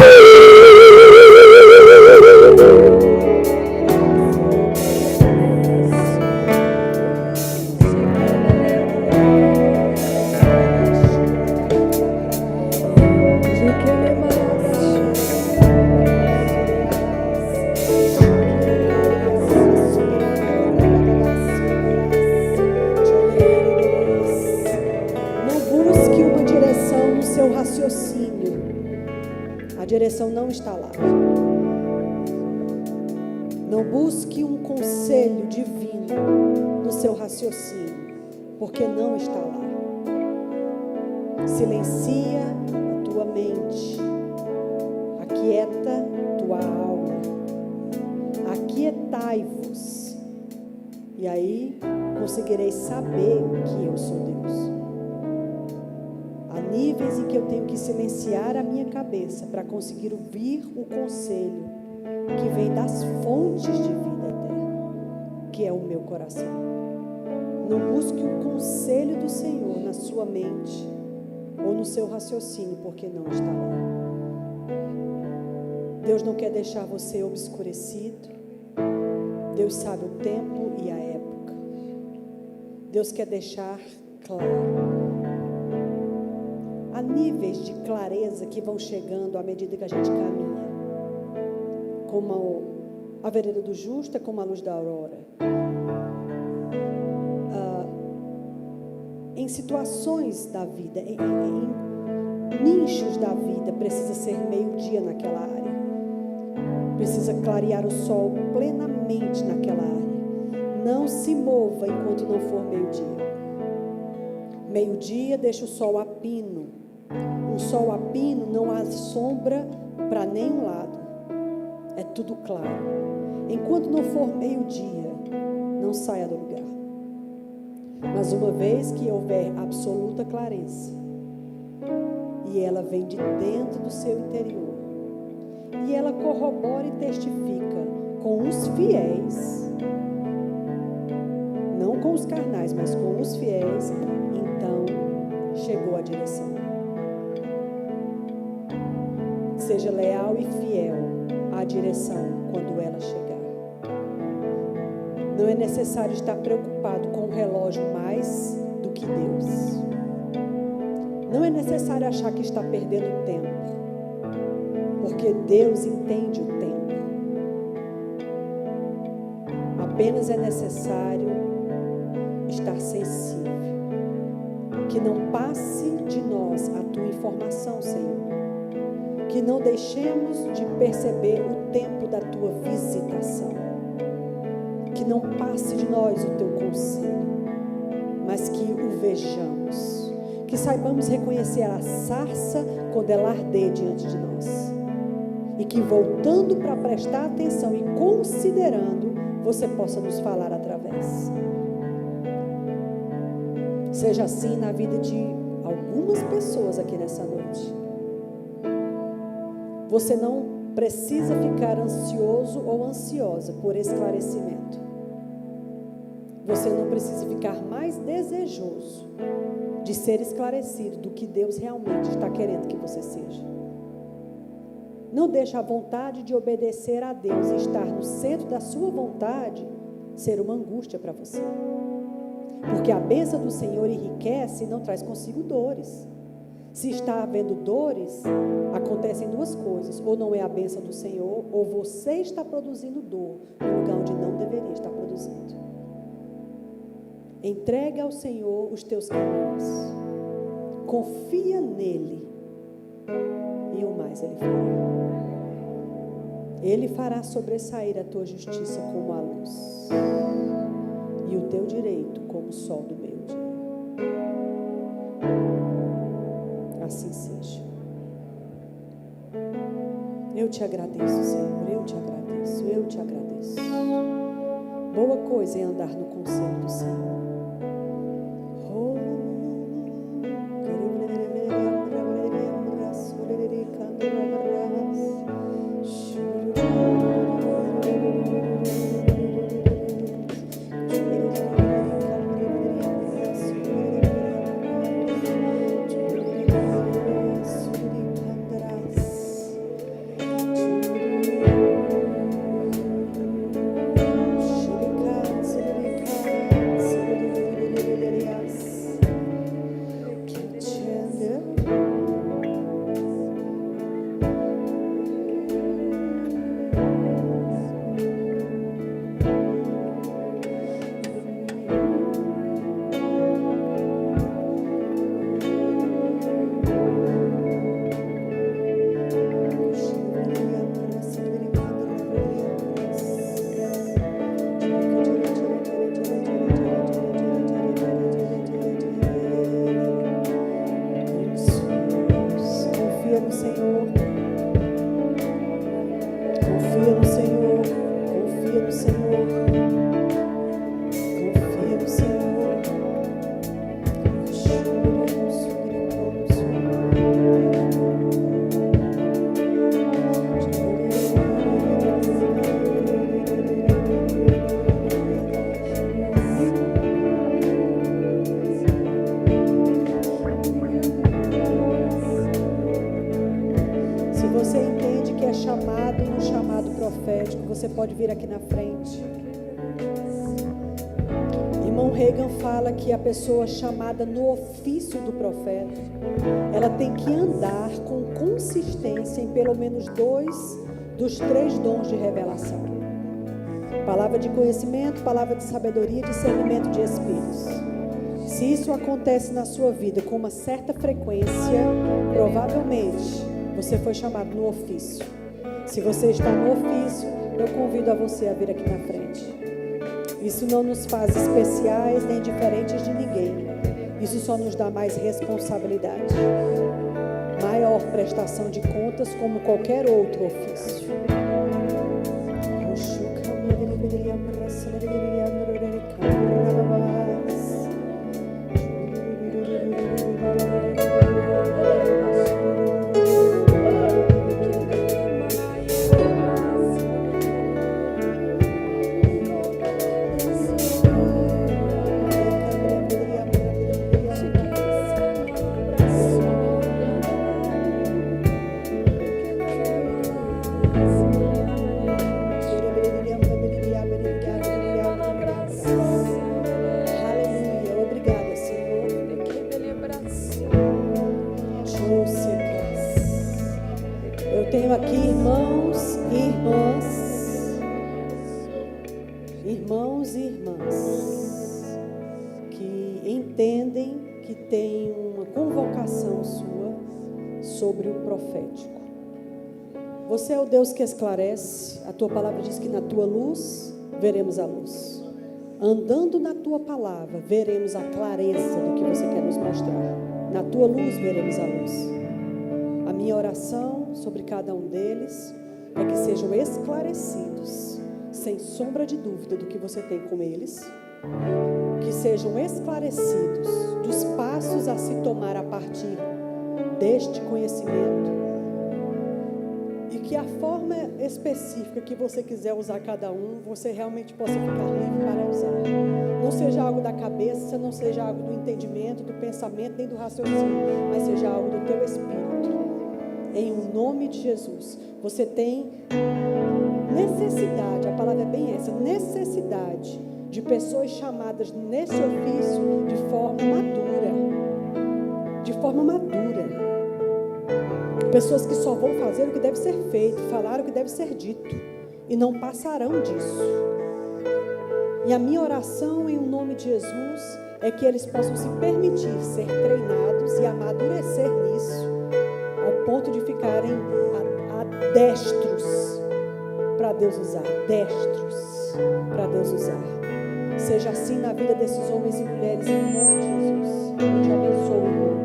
Não busque uma direção no seu raciocínio. A direção não está lá. Não busque um conselho divino no seu raciocínio, porque não está lá. Silencia a tua mente, aquieta tua alma, aquietai-vos, e aí conseguireis saber que eu sou Deus. Há níveis em que eu tenho que silenciar a minha cabeça para conseguir ouvir o conselho que vem das fontes de vida eterna, que é o meu coração. Não busque o conselho do Senhor na sua mente ou no seu raciocínio, porque não está lá. Deus não quer deixar você obscurecido. Deus sabe o tempo e a época. Deus quer deixar claro. Há níveis de clareza que vão chegando à medida que a gente caminha. Como a vereda do justo é como a luz da aurora. Em situações da vida, em nichos da vida, precisa ser meio-dia naquela área. Precisa clarear o sol plenamente naquela área. Não se mova enquanto não for meio-dia. Meio-dia deixa o sol a pino. Um sol a pino não há sombra para nenhum lado. É tudo claro. Enquanto não for meio-dia, não saia do lugar. Mas uma vez que houver absoluta clareza, e ela vem de dentro do seu interior, e ela corrobora e testifica com os fiéis, não com os carnais, mas com os fiéis, então chegou a direção. Seja leal e fiel à direção quando ela chegar. Não é necessário estar preocupado com o relógio mais do que Deus. Não é necessário achar que está perdendo tempo, porque Deus entende o tempo. Apenas é necessário estar sensível, que não passe de nós a tua informação, Senhor, que não deixemos de perceber o tempo da tua visitação, que não passe de nós o teu conselho, mas que o vejamos, que saibamos reconhecer a sarça quando ela arder diante de nós, e que voltando para prestar atenção e considerando, você possa nos falar através. Seja assim na vida de algumas pessoas aqui nessa noite. Você não precisa ficar ansioso ou ansiosa por esclarecimento. Você não precisa ficar mais desejoso de ser esclarecido do que Deus realmente está querendo que você seja. Não deixe a vontade de obedecer a Deus e estar no centro da sua vontade ser uma angústia para você. Porque a bênção do Senhor enriquece e não traz consigo dores. Se está havendo dores, acontecem duas coisas: ou não é a bênção do Senhor, ou você está produzindo dor no lugar onde não deveria estar produzindo. Entrega ao Senhor os teus caminhos, confia nele, e o mais ele fará. Ele fará sobressair a tua justiça como a luz, e o teu direito como o sol do meio-dia. Assim seja. Eu te agradeço, Senhor, eu te agradeço, eu te agradeço. Boa coisa é andar no conselho do Senhor. Você pode vir aqui na frente. Irmão Reagan fala que a pessoa chamada no ofício do profeta, ela tem que andar com consistência em pelo menos 2 dos 3 dons de revelação: palavra de conhecimento, palavra de sabedoria e discernimento de espíritos. Se isso acontece na sua vida com uma certa frequência, provavelmente você foi chamado no ofício. Se você está no ofício, eu convido a você a vir aqui na frente. Isso não nos faz especiais nem diferentes de ninguém. Isso só nos dá mais responsabilidade, maior prestação de contas, como qualquer outro ofício. irmãos e irmãs que entendem que tem uma convocação sua sobre o profético. Você é o Deus que esclarece. A tua palavra diz que na tua luz veremos a luz. Andando na tua palavra, veremos a clareza do que você quer nos mostrar. Na tua luz veremos a luz. A minha oração sobre cada um deles é que sejam esclarecidos, sem sombra de dúvida do que você tem com eles, que sejam esclarecidos dos passos a se tomar a partir deste conhecimento, e que a forma específica que você quiser usar cada um, você realmente possa ficar livre para usar. Não seja algo da cabeça, não seja algo do entendimento, do pensamento, nem do raciocínio, mas seja algo do teu espírito. Em nome de Jesus. Você tem necessidade, a palavra é bem essa, necessidade de pessoas chamadas nesse ofício de forma madura. De forma madura. Pessoas que só vão fazer o que deve ser feito, falar o que deve ser dito, e não passarão disso. E a minha oração em nome de Jesus é que eles possam se permitir ser treinados e amadurecer nisso, ao ponto de ficarem destros para Deus usar, destros para Deus usar. Seja assim na vida desses homens e mulheres, em nome de Jesus. Eu te abençoo, irmão.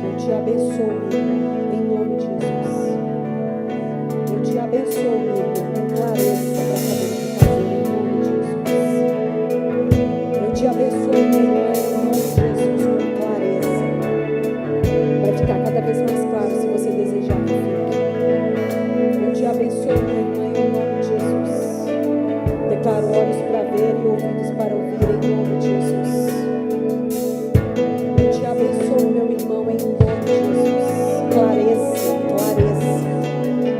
Eu te abençoo, em nome de Jesus. Eu te abençoo, irmão, com clareza para saber o que fazer, em nome de Jesus. Eu te abençoo, irmão, em nome de Jesus, com clareza. Vai ficar cada vez mais claro se você desejar que fique. Eu te abençoo, meu irmão, em nome de Jesus. Declaro olhos para ver e ouvidos para ouvir, em nome de Jesus. Eu te abençoo, meu irmão, em nome de Jesus. Clareza, clareza.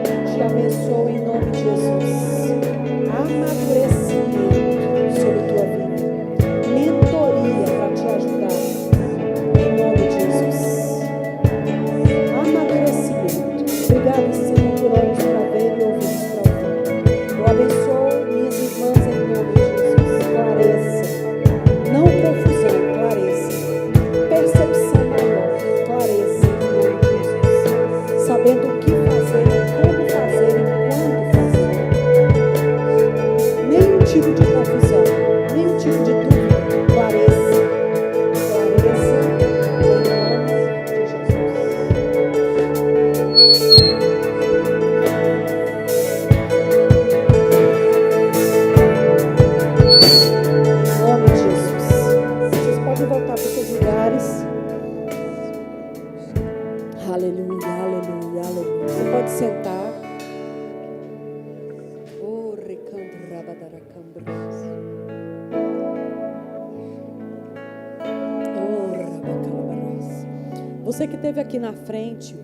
Eu te abençoo em nome de Jesus. Amadurecimento sobre tua vida. Mentoria para te ajudar. Em nome de Jesus. Amadurecimento. Obrigada, Senhor, por olhos para ver e ouvidos para ouvir. Eu abençoo minhas irmãs em nome de Jesus. Clareza. Não confusão, clareza. Percepção maior, clareza em nome de Jesus. Sabendo o que fazer, como fazer e quando fazer. Nenhum tipo de confusão, nenhum tipo de dúvida. Clareza. Clareza em nome de Jesus. Em nome de Jesus. Vocês podem voltar para os seus lugares. Aleluia, aleluia, aleluia. Você pode sentar. Oh, recanto rabadaracambras. Oh, rabacalabaras. Você que esteve aqui na frente,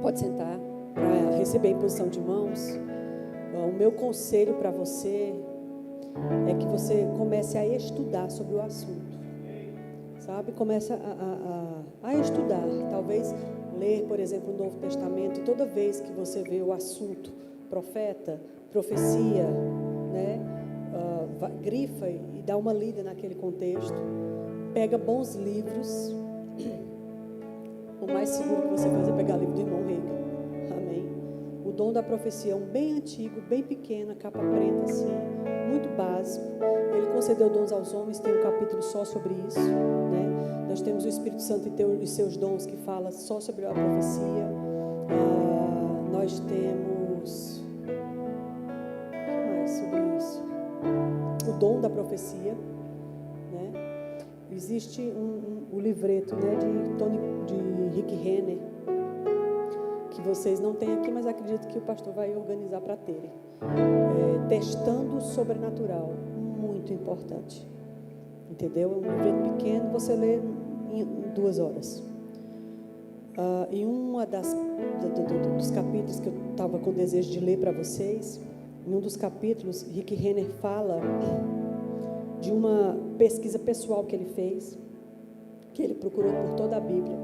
pode sentar para receber a imposição de mãos. O meu conselho para você é que você comece a estudar sobre o assunto, sabe? Comece a estudar, talvez ler, por exemplo, o Novo Testamento, e toda vez que você vê o assunto profeta, profecia, né? Grifa e dá uma lida naquele contexto, pega bons livros. O mais seguro que você faz é pegar livro do irmão Reagan. Amém? O Dom da Profecia é um bem antigo, bem pequeno, capa preta assim, muito básico. Ele concedeu dons aos homens, tem um capítulo só sobre isso, né? Nós temos o Espírito Santo e seus dons que fala só sobre a profecia. Nós temos... O que mais sobre isso? O dom da profecia, né? Existe o livreto, né, de Rick Renner, que vocês não têm aqui, mas acredito que o pastor vai organizar para terem. Testando o Sobrenatural, muito importante. Entendeu? É um livreto pequeno, você lê em 2 horas. Em uma dos capítulos que eu estava com desejo de ler para vocês, em um dos capítulos, Rick Renner fala de uma pesquisa pessoal que ele fez, que ele procurou por toda a Bíblia,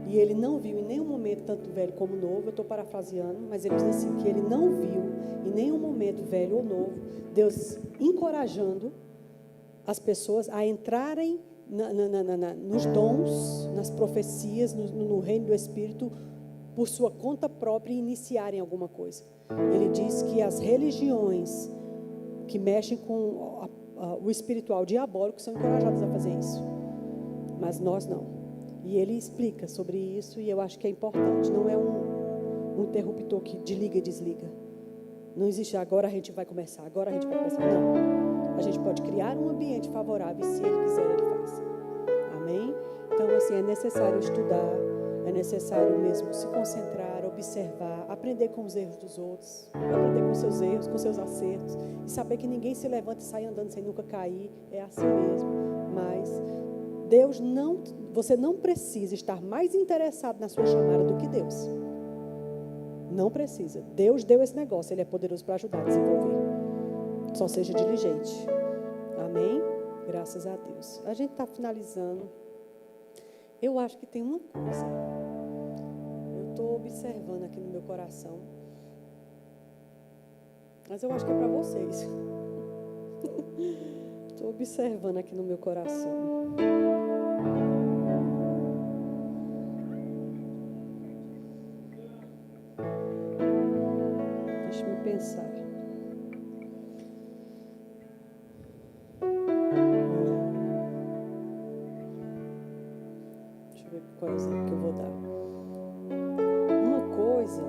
e ele não viu em nenhum momento momento, tanto velho como novo, eu estou parafraseando, mas ele diz assim, que ele não viu em nenhum momento, velho ou novo, Deus encorajando as pessoas a entrarem nos dons, nas profecias, no reino do Espírito, por sua conta própria e iniciarem alguma coisa. Ele diz que as religiões que mexem com o espiritual diabólico são encorajadas a fazer isso, mas nós não. E ele explica sobre isso e eu acho que é importante. Não é um interruptor que desliga e desliga. Não existe agora a gente vai começar, agora a gente vai começar. Não. A gente pode criar um ambiente favorável e se ele quiser, ele faz. Amém? Então, assim, é necessário estudar, é necessário mesmo se concentrar, observar, aprender com os erros dos outros, aprender com seus erros, com seus acertos, e saber que ninguém se levanta e sai andando sem nunca cair. É assim mesmo. Mas Deus não, você não precisa estar mais interessado na sua chamada do que Deus. Não precisa. Deus deu esse negócio, Ele é poderoso para ajudar a desenvolver. Só seja diligente. Amém? Graças a Deus. A gente está finalizando. Eu acho que tem uma coisa. Eu estou observando aqui no meu coração. Mas eu acho que é para vocês. Estou observando aqui no meu coração. Deixa-me pensar. Deixa eu ver qual é o exemplo que eu vou dar. Uma coisa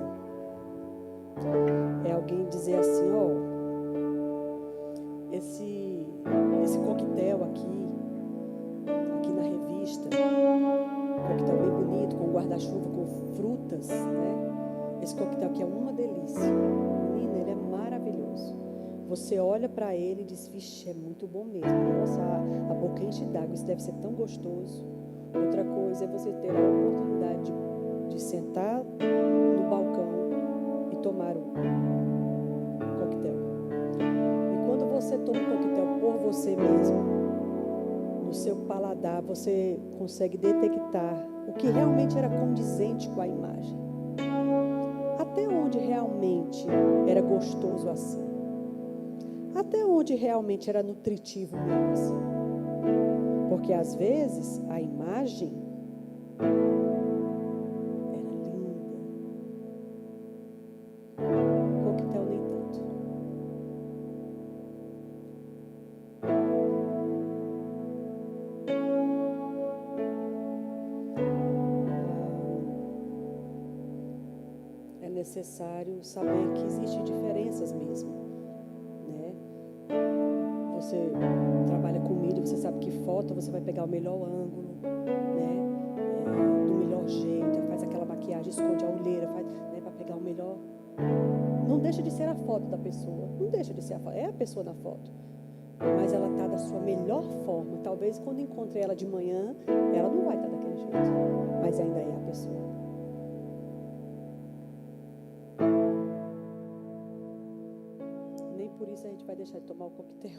é alguém dizer assim, ó, esse coquetel aqui na revista, coquetel bem bonito, com guarda-chuva, com frutas, né? Esse coquetel aqui é uma delícia. Menina, ele é maravilhoso. Você olha para ele e diz, vixe, é muito bom mesmo. Nossa, a boca enche d'água, isso deve ser tão gostoso. Outra coisa é você ter a oportunidade de sentar no balcão e tomar um coquetel. E quando você toma um coquetel por você mesmo, no seu paladar, você consegue detectar o que realmente era condizente com a imagem. Até onde realmente era gostoso assim. Até onde realmente era nutritivo mesmo assim. Porque às vezes a imagem era linda. O coquetel nem tanto. É necessário saber que existem diferenças mesmo, né? Você trabalha com mídia, você sabe que foto você vai pegar o melhor ângulo, né? Do melhor jeito, faz aquela maquiagem, esconde a olheira, faz, né, para pegar o melhor. Não deixa de ser a foto da pessoa, não deixa de ser a foto, é a pessoa na foto, mas ela está da sua melhor forma. Talvez quando encontre ela de manhã, ela não vai estar daquele jeito, mas ainda é a pessoa. Nem por isso a gente vai deixar de tomar o coquetel.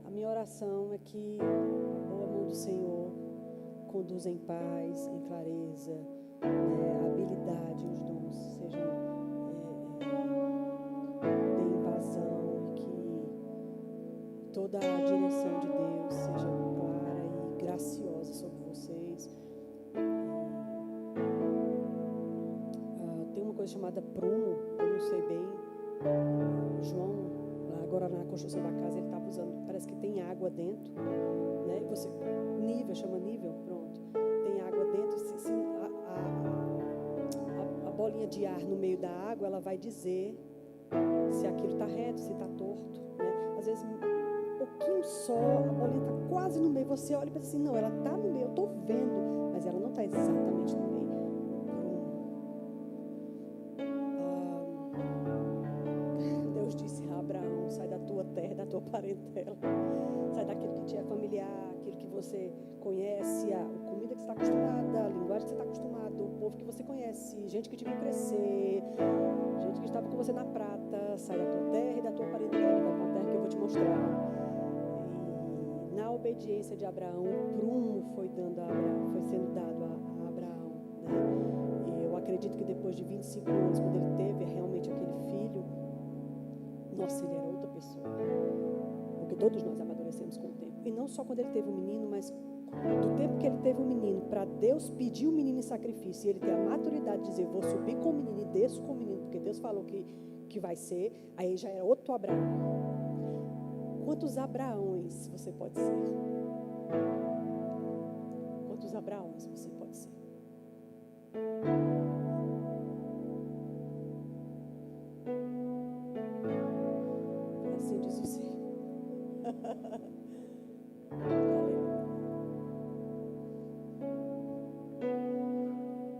A minha oração é que a boa mão do Senhor conduza em paz, em clareza, a habilidade, os dons sejam deem vazão, e que toda a direção de Deus seja clara e graciosa sobre vocês. Tem uma coisa chamada prumo, eu não sei bem. O João, agora na construção da casa, ele estava usando, parece que tem água dentro, né? Você, nível, chama nível, pronto. Tem água dentro, se a bolinha de ar no meio da água, ela vai dizer se aquilo está reto, se está torto, né? Às vezes, um pouquinho só, a bolinha está quase no meio, você olha e pensa assim, não, ela está no meio, eu estou vendo, mas ela não está exatamente no meio. Deus disse a Abraão, sai da tua terra, da tua parentela, sai daquilo que te é familiar, aquilo que você conhece, a comida que você está acostumada, a linguagem que você está acostumado, o povo que você conhece, gente que te viu crescer, gente que estava com você na prata. Sai da tua terra e da tua parentela, vai para uma terra que eu vou te mostrar. E na obediência obediência de Abraão, o prumo foi sendo dado a Abraão, né? E eu acredito que depois de 25 anos, quando ele teve realmente aquele filho, nossa, ele era outra pessoa. Porque todos nós amadurecemos com o tempo. E não só quando ele teve um menino, mas do tempo que ele teve um menino, para Deus pedir o menino em sacrifício, e ele ter a maturidade de dizer, vou subir com o menino e desço com o menino, porque Deus falou que vai ser, aí já era outro Abraão. Quantos Abraões você pode ser? Quantos Abraões você pode ser? Assim diz o Senhor.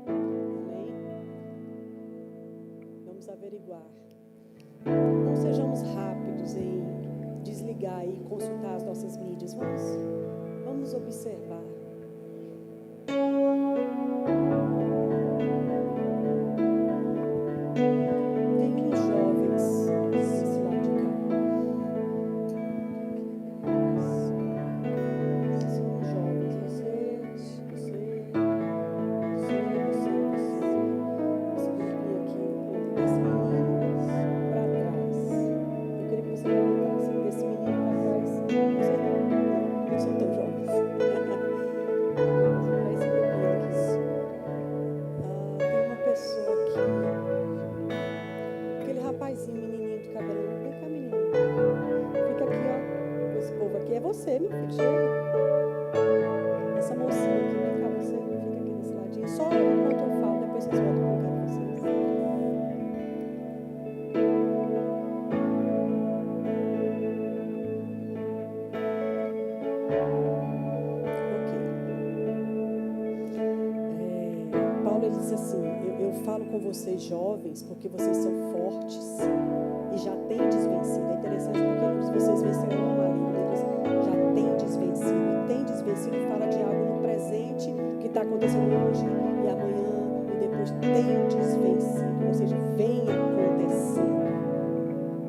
Amém? Vamos averiguar. Não sejamos rápidos em desligar e consultar as nossas mídias. Vamos observar. Tem uns jovens desse lado de cá. São jovens. Você grupinho aqui, desse menino para trás. Eu queria que você levantasse desse menino para trás. Não são tão jovens. Para esse grupinho aqui. Tem uma pessoa aqui. Aquele rapazinho, menininho de cabelo. Vem cá, menino. Fica aqui, ó. Esse povo aqui é você, meu filho. Chega. Essa mocinha aqui, vem cá, você. Fica aqui desse ladinho. Só enquanto eu falo, depois vocês voltam com o cara de vocês. Paulo ele diz assim, eu falo com vocês jovens porque vocês são fortes e já tendes vencido. É interessante porque vocês vencerão o maligno. Eles já tendes vencido. E tendes vencido fala de algo no presente que está acontecendo hoje e amanhã e depois tendes vencido. Ou seja, vem acontecendo.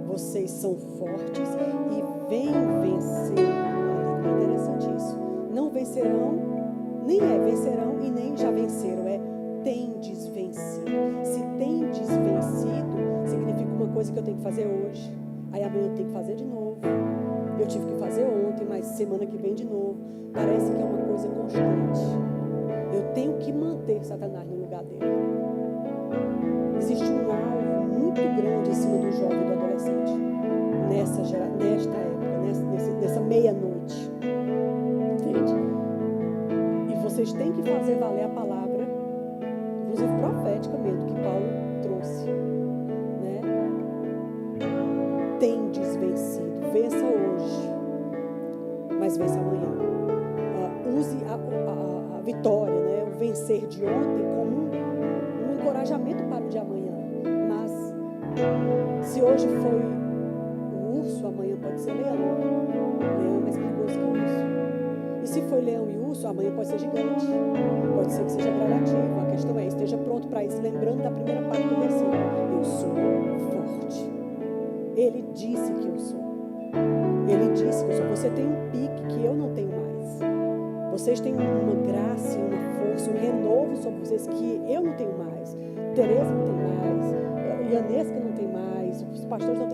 Vocês são fortes e vem vencer o maligno. É interessante isso. Não vencerão, nem vencerão e nem já venceram. Tendes vencido. Se tendes vencido, significa uma coisa que eu tenho que fazer hoje. Aí amanhã eu tenho que fazer de novo. Eu tive que fazer ontem, mas semana que vem de novo. Parece que é uma coisa constante. Eu tenho que manter Satanás no lugar dele. Existe um alvo muito grande em cima do jovem e do adolescente. Nesta época, nessa meia-noite. Entende? E vocês têm que fazer valer a palavra, inclusive profética mesmo, que Paulo trouxe, né? Tendes vencido, vença hoje, mas vença amanhã. Use a vitória, né? O vencer de ontem como um encorajamento para o de amanhã. Mas se hoje foi o urso, amanhã pode ser leão. Leão é mais perigoso que o urso. E se foi leão e urso, amanhã pode ser gigante. Pode ser que seja gradativo. A questão é, esteja pronto para isso. Lembrando da primeira parte do versículo. Eu sou forte. Ele disse que eu sou. Ele disse que eu sou. Você tem um pique que eu não tenho mais. Vocês têm uma graça, uma força, um renovo sobre vocês que eu não tenho mais. Tereza não tem mais. Ianesca não tem mais. Os pastores não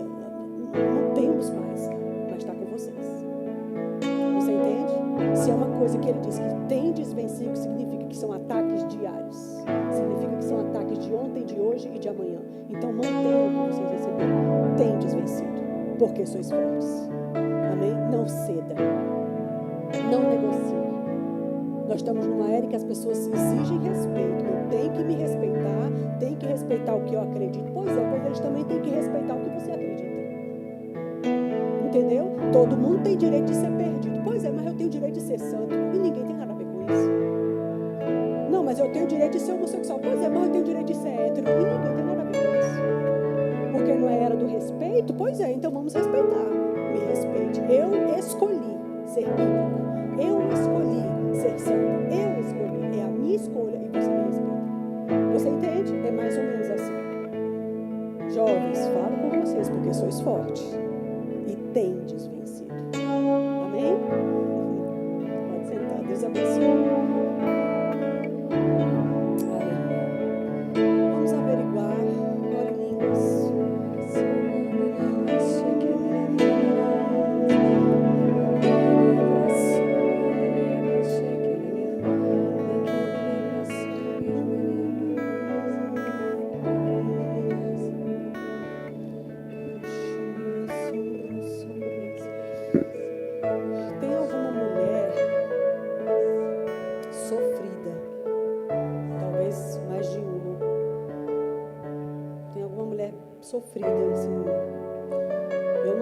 temos mais. Mas está com vocês. Você entende? Se é uma coisa que ele diz que tendes vencido, significa que são ataques diários. Significa que são ataques de ontem, de hoje e de amanhã. Então mantenham o que vocês receberam. Tendes vencido, porque sois fortes. Amém? Não ceda. Não negocie. Nós estamos numa era em que as pessoas exigem respeito. Não tem que me respeitar, tem que respeitar o que eu acredito. Pois eles também têm que respeitar o que você acredita. Entendeu? Todo mundo tem direito de ser perdido. Pois é, mas eu tenho direito de ser santo. E ninguém tem nada a ver com isso. Não, mas eu tenho direito de ser homossexual. Pois é, mas eu tenho direito de ser hétero. E ninguém tem nada a ver com isso. Porque não é era do respeito? Pois é, então vamos respeitar. Me respeite. Eu escolhi ser bíblico. Eu escolhi ser santo. Eu escolhi. É a minha escolha e você me respeita. Você entende? É mais ou menos assim. Jovens, falo com vocês porque sois fortes. E tendes vencido. Amém?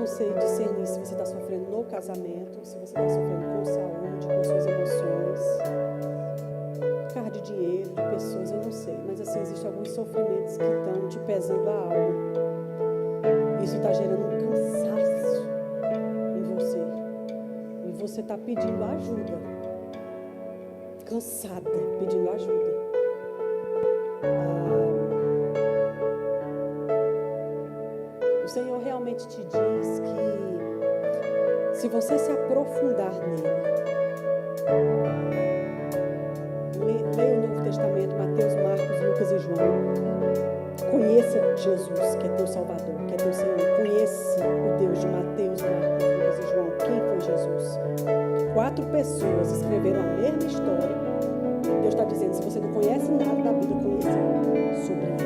não sei discernir se você está sofrendo no casamento, se você está sofrendo com saúde, com suas emoções, por causa de dinheiro, de pessoas, eu não sei. Mas assim, existem alguns sofrimentos que estão te pesando a alma. Isso está gerando um cansaço em você. E você está pedindo ajuda. Cansada, pedindo ajuda. O Senhor realmente te diz que se você se aprofundar nele, leia o Novo Testamento, Mateus, Marcos, Lucas e João. Conheça Jesus, que é teu Salvador, que é teu Senhor. Conheça o Deus de Mateus, Marcos, Lucas e João. Quem foi Jesus? 4 pessoas escreveram a mesma história. Deus está dizendo, se você não conhece nada da Bíblia, conheça sobre ele.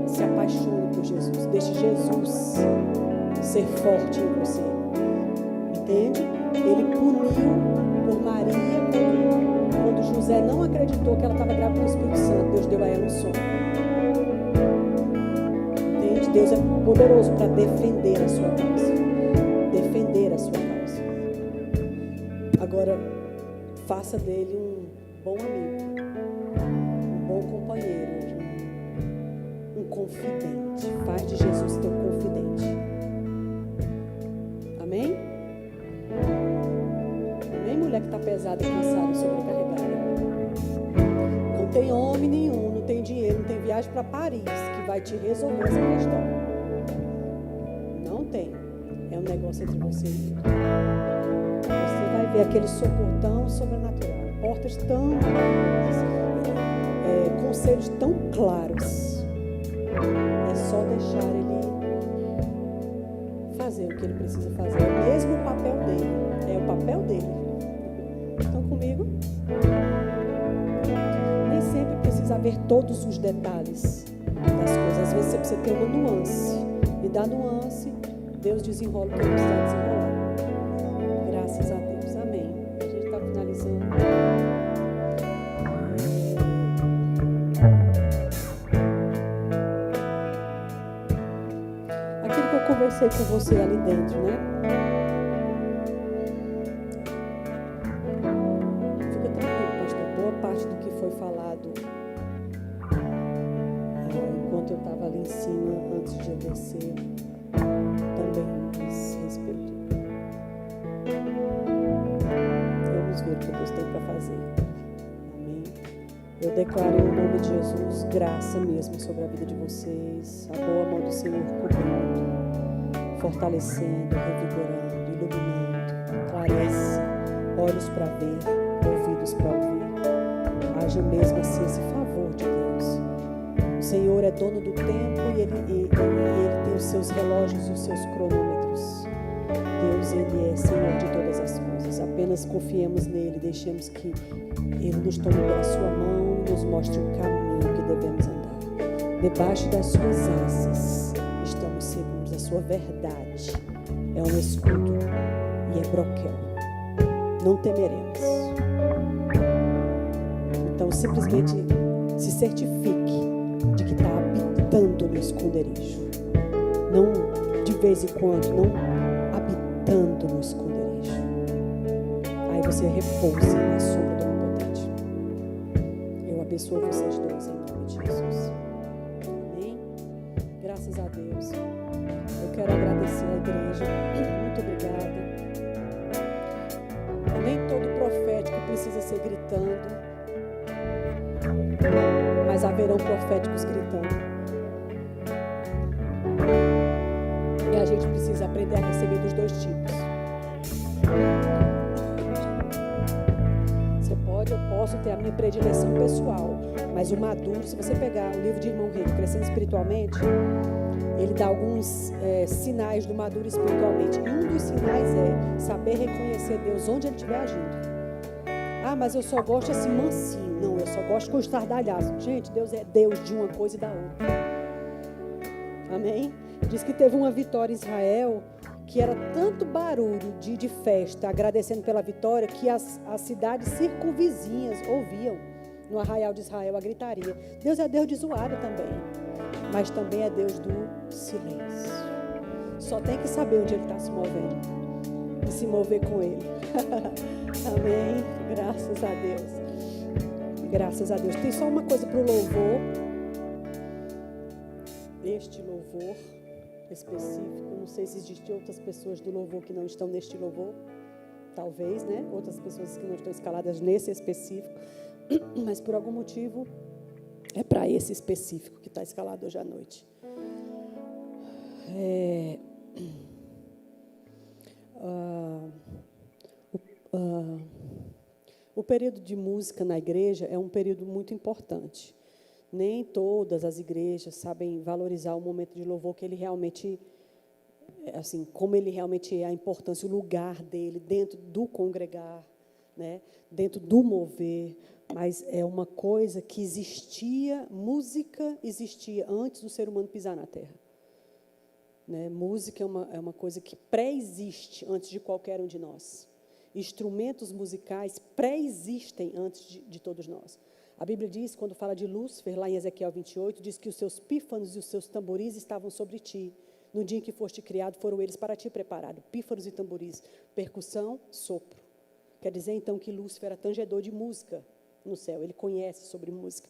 Se apaixone por Jesus. Deixe Jesus ser forte em você. Entende? Ele puniu por Maria quando José não acreditou que ela estava grávida do Espírito Santo. Deus deu a ela um sonho. Entende? Deus é poderoso para defender a sua causa. Defender a sua causa. Agora, faça dele um bom amigo, um bom companheiro, um confidente. Faz de Jesus teu confidente. Amém? Amém, mulher que está pesada, cansada e sobrecarregada. Não tem homem nenhum, não tem dinheiro, não tem viagem para Paris que vai te resolver essa questão. Não tem. É um negócio entre você e ele. Você vai ver aquele socorro tão sobrenatural. Portas tão conselhos tão claros. É só deixar ele fazer o que ele precisa fazer. É o mesmo papel dele. É o papel dele. Estão comigo? Nem sempre precisa ver todos os detalhes das coisas. Às vezes você precisa ter uma nuance. E da nuance, Deus desenrola o que ele precisa desenrolar. Graças a Deus. Amém. A gente está finalizando. Aquilo que eu conversei com você ali dentro, né? Fica tranquilo, pastor. Boa parte do que foi falado enquanto eu estava ali em cima, antes de eu descer, também diz respeito. Vamos ver o que Deus tem para fazer. Amém. Eu declaro em nome de Jesus graça mesmo sobre a vida de vocês. A boa mão do Senhor cobrindo, fortalecendo, revigorando, iluminando. Clarece, olhos para ver, ouvidos para ouvir. Haja mesmo assim esse favor de Deus. O Senhor é dono do tempo e ele tem os seus relógios e os seus cronômetros. Deus, Ele é Senhor de todas as coisas. Apenas confiemos nele, deixemos que Ele nos tome pela sua mão e nos mostre o caminho que devemos andar. Debaixo das suas asas estamos seguros. A sua verdade é um escudo e é broquel. Não temeremos. Então, simplesmente se certifique de que está habitando no esconderijo. Não de vez em quando, não habitando no esconderijo. Aí você repousa na sombra do Onipotente. Eu abençoo vocês dois em nome de Jesus. Amém? Graças a Deus. Eu quero agradecer à igreja. Muito obrigada. Nem todo profético precisa ser gritando. Mas haverão proféticos gritando. E a gente precisa aprender a receber dos dois tipos. Eu posso ter a minha predileção pessoal, mas o maduro, se você pegar o livro de Irmão Reino, Crescendo Espiritualmente, ele dá alguns sinais do maduro espiritualmente. E um dos sinais é saber reconhecer Deus onde Ele estiver agindo. Ah, mas eu só gosto assim mansinho. Não, eu só gosto com estardalhaço. Gente, Deus é Deus de uma coisa e da outra. Amém? Diz que teve uma vitória em Israel, que era tanto barulho de festa, agradecendo pela vitória, que as cidades circunvizinhas ouviam no arraial de Israel a gritaria. Deus é Deus de zoada também, mas também é Deus do silêncio. só tem que saber onde ele está se movendo e se mover com ele. Amém. Graças a Deus. Graças a Deus. Tem só uma coisa para o louvor. Este louvor específico. Não sei se existem outras pessoas do louvor que não estão neste louvor. Talvez, né? Outras pessoas que não estão escaladas nesse específico. Mas por algum motivo é para esse específico que está escalado hoje à noite. O período de música na igreja é um período muito importante. Nem todas as igrejas sabem valorizar o momento de louvor que ele realmente, assim, como ele realmente é, a importância, o lugar dele dentro do congregar, né? Dentro do mover. Mas é uma coisa que existia, música existia antes do ser humano pisar na terra. Né? Música é uma coisa que pré-existe antes de qualquer um de nós. Instrumentos musicais pré-existem antes de todos nós. A Bíblia diz, quando fala de Lúcifer, lá em Ezequiel 28, diz que os seus pífanos e os seus tamboris estavam sobre ti. No dia em que foste criado, foram eles para ti preparados. Pífanos e tamboris, percussão, sopro. Quer dizer, então, que Lúcifer era tangedor de música no céu. Ele conhece sobre música.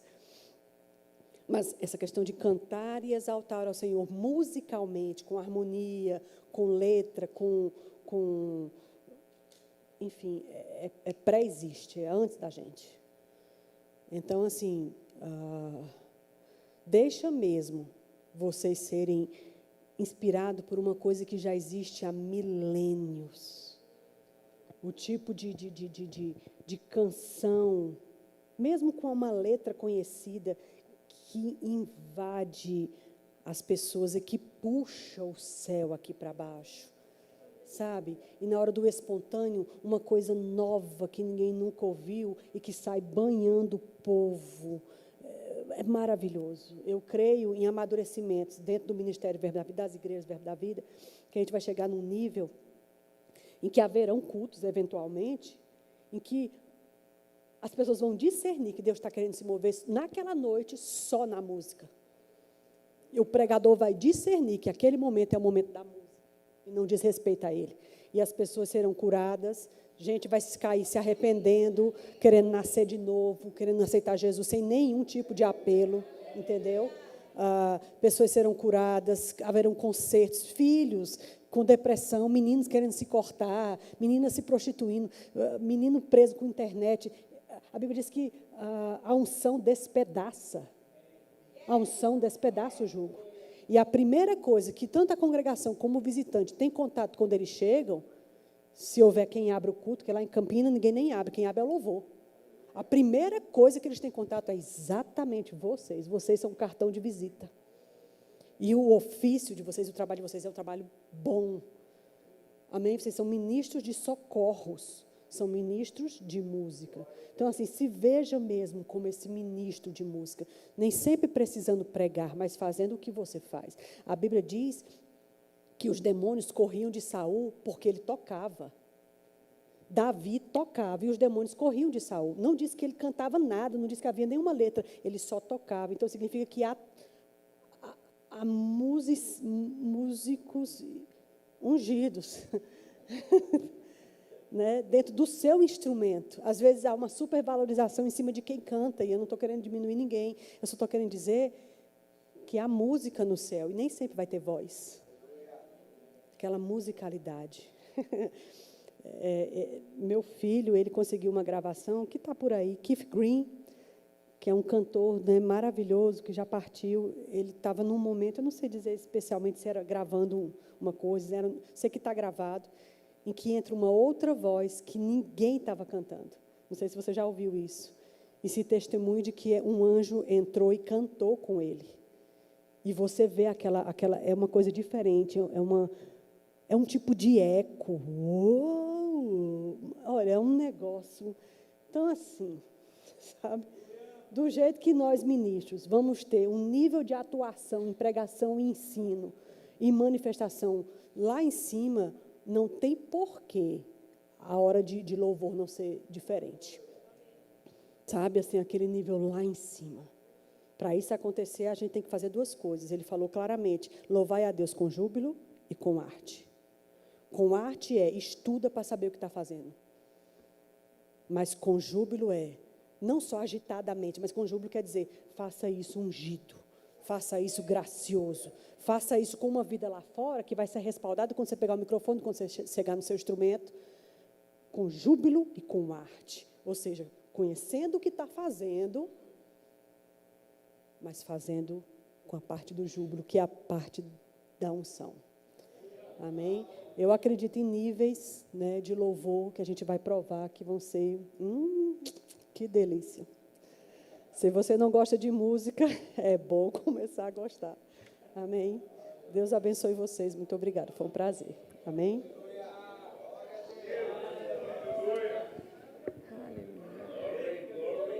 Mas essa questão de cantar e exaltar ao Senhor musicalmente, com harmonia, com letra, enfim, pré-existe, é antes da gente. Então, assim, deixa mesmo vocês serem inspirados por uma coisa que já existe há milênios. O tipo de canção, mesmo com uma letra conhecida, que invade as pessoas e que puxa o céu aqui para baixo, sabe? E na hora do espontâneo, uma coisa nova que ninguém nunca ouviu e que sai banhando o povo. É maravilhoso. Eu creio em amadurecimentos dentro do Ministério Verbo da Vida, das igrejas Verbo da Vida, que a gente vai chegar num nível em que haverão cultos, eventualmente, em que as pessoas vão discernir que Deus está querendo se mover naquela noite só na música. E o pregador vai discernir que aquele momento é o momento da música e não diz respeito a ele. E as pessoas serão curadas, gente vai cair se arrependendo, querendo nascer de novo, querendo aceitar Jesus sem nenhum tipo de apelo, entendeu? Pessoas serão curadas, haverão concertos, filhos com depressão, meninos querendo se cortar, meninas se prostituindo, menino preso com internet. A Bíblia diz que a unção despedaça. A unção despedaça o jugo. E a primeira coisa que tanto a congregação como o visitante tem contato quando eles chegam, se houver quem abra o culto, que lá em Campinas ninguém nem abre, quem abre é o louvor. A primeira coisa que eles têm contato é exatamente vocês. Vocês são um cartão de visita. E o ofício de vocês, o trabalho de vocês é um trabalho bom. Amém? Vocês são ministros de socorros. São ministros de música. Então, assim, se veja mesmo como esse ministro de música, nem sempre precisando pregar, mas fazendo o que você faz. A Bíblia diz que os demônios corriam de Saul porque ele tocava. Davi tocava e os demônios corriam de Saul. Não diz que ele cantava nada, não diz que havia nenhuma letra, ele só tocava. Então, significa que há músicos ungidos. Né, dentro do seu instrumento. Às vezes há uma supervalorização em cima de quem canta, e eu não estou querendo diminuir ninguém, eu só estou querendo dizer que há música no céu, e nem sempre vai ter voz. Aquela musicalidade. Meu filho, ele conseguiu uma gravação, que está por aí, Keith Green, que é um cantor, né, maravilhoso, que já partiu. Ele estava num momento, eu não sei dizer especialmente se era gravando uma coisa, sei que está gravado, em que entra uma outra voz que ninguém estava cantando. Não sei se você já ouviu isso. E se testemunho de que um anjo entrou e cantou com ele. E você vê aquela é uma coisa diferente, é um tipo de eco. Uou! Olha, é um negócio. Então, assim, sabe? Do jeito que nós, ministros, vamos ter um nível de atuação em pregação e ensino e manifestação lá em cima, não tem porquê a hora de louvor não ser diferente. Sabe, assim, aquele nível lá em cima. Para isso acontecer, a gente tem que fazer duas coisas. Ele falou claramente, louvai a Deus com júbilo e com arte. Com arte estuda para saber o que está fazendo. Mas com júbilo não só agitadamente, mas com júbilo quer dizer, faça isso ungido, faça isso gracioso, faça isso com uma vida lá fora, que vai ser respaldado quando você pegar o microfone, quando você chegar no seu instrumento, com júbilo e com arte. Ou seja, conhecendo o que está fazendo, mas fazendo com a parte do júbilo, que é a parte da unção. Amém? Eu acredito em níveis, né, de louvor que a gente vai provar que vão ser, que delícia. Se você não gosta de música, é bom começar a gostar. Amém? Deus abençoe vocês. Muito obrigada. Foi um prazer. Amém?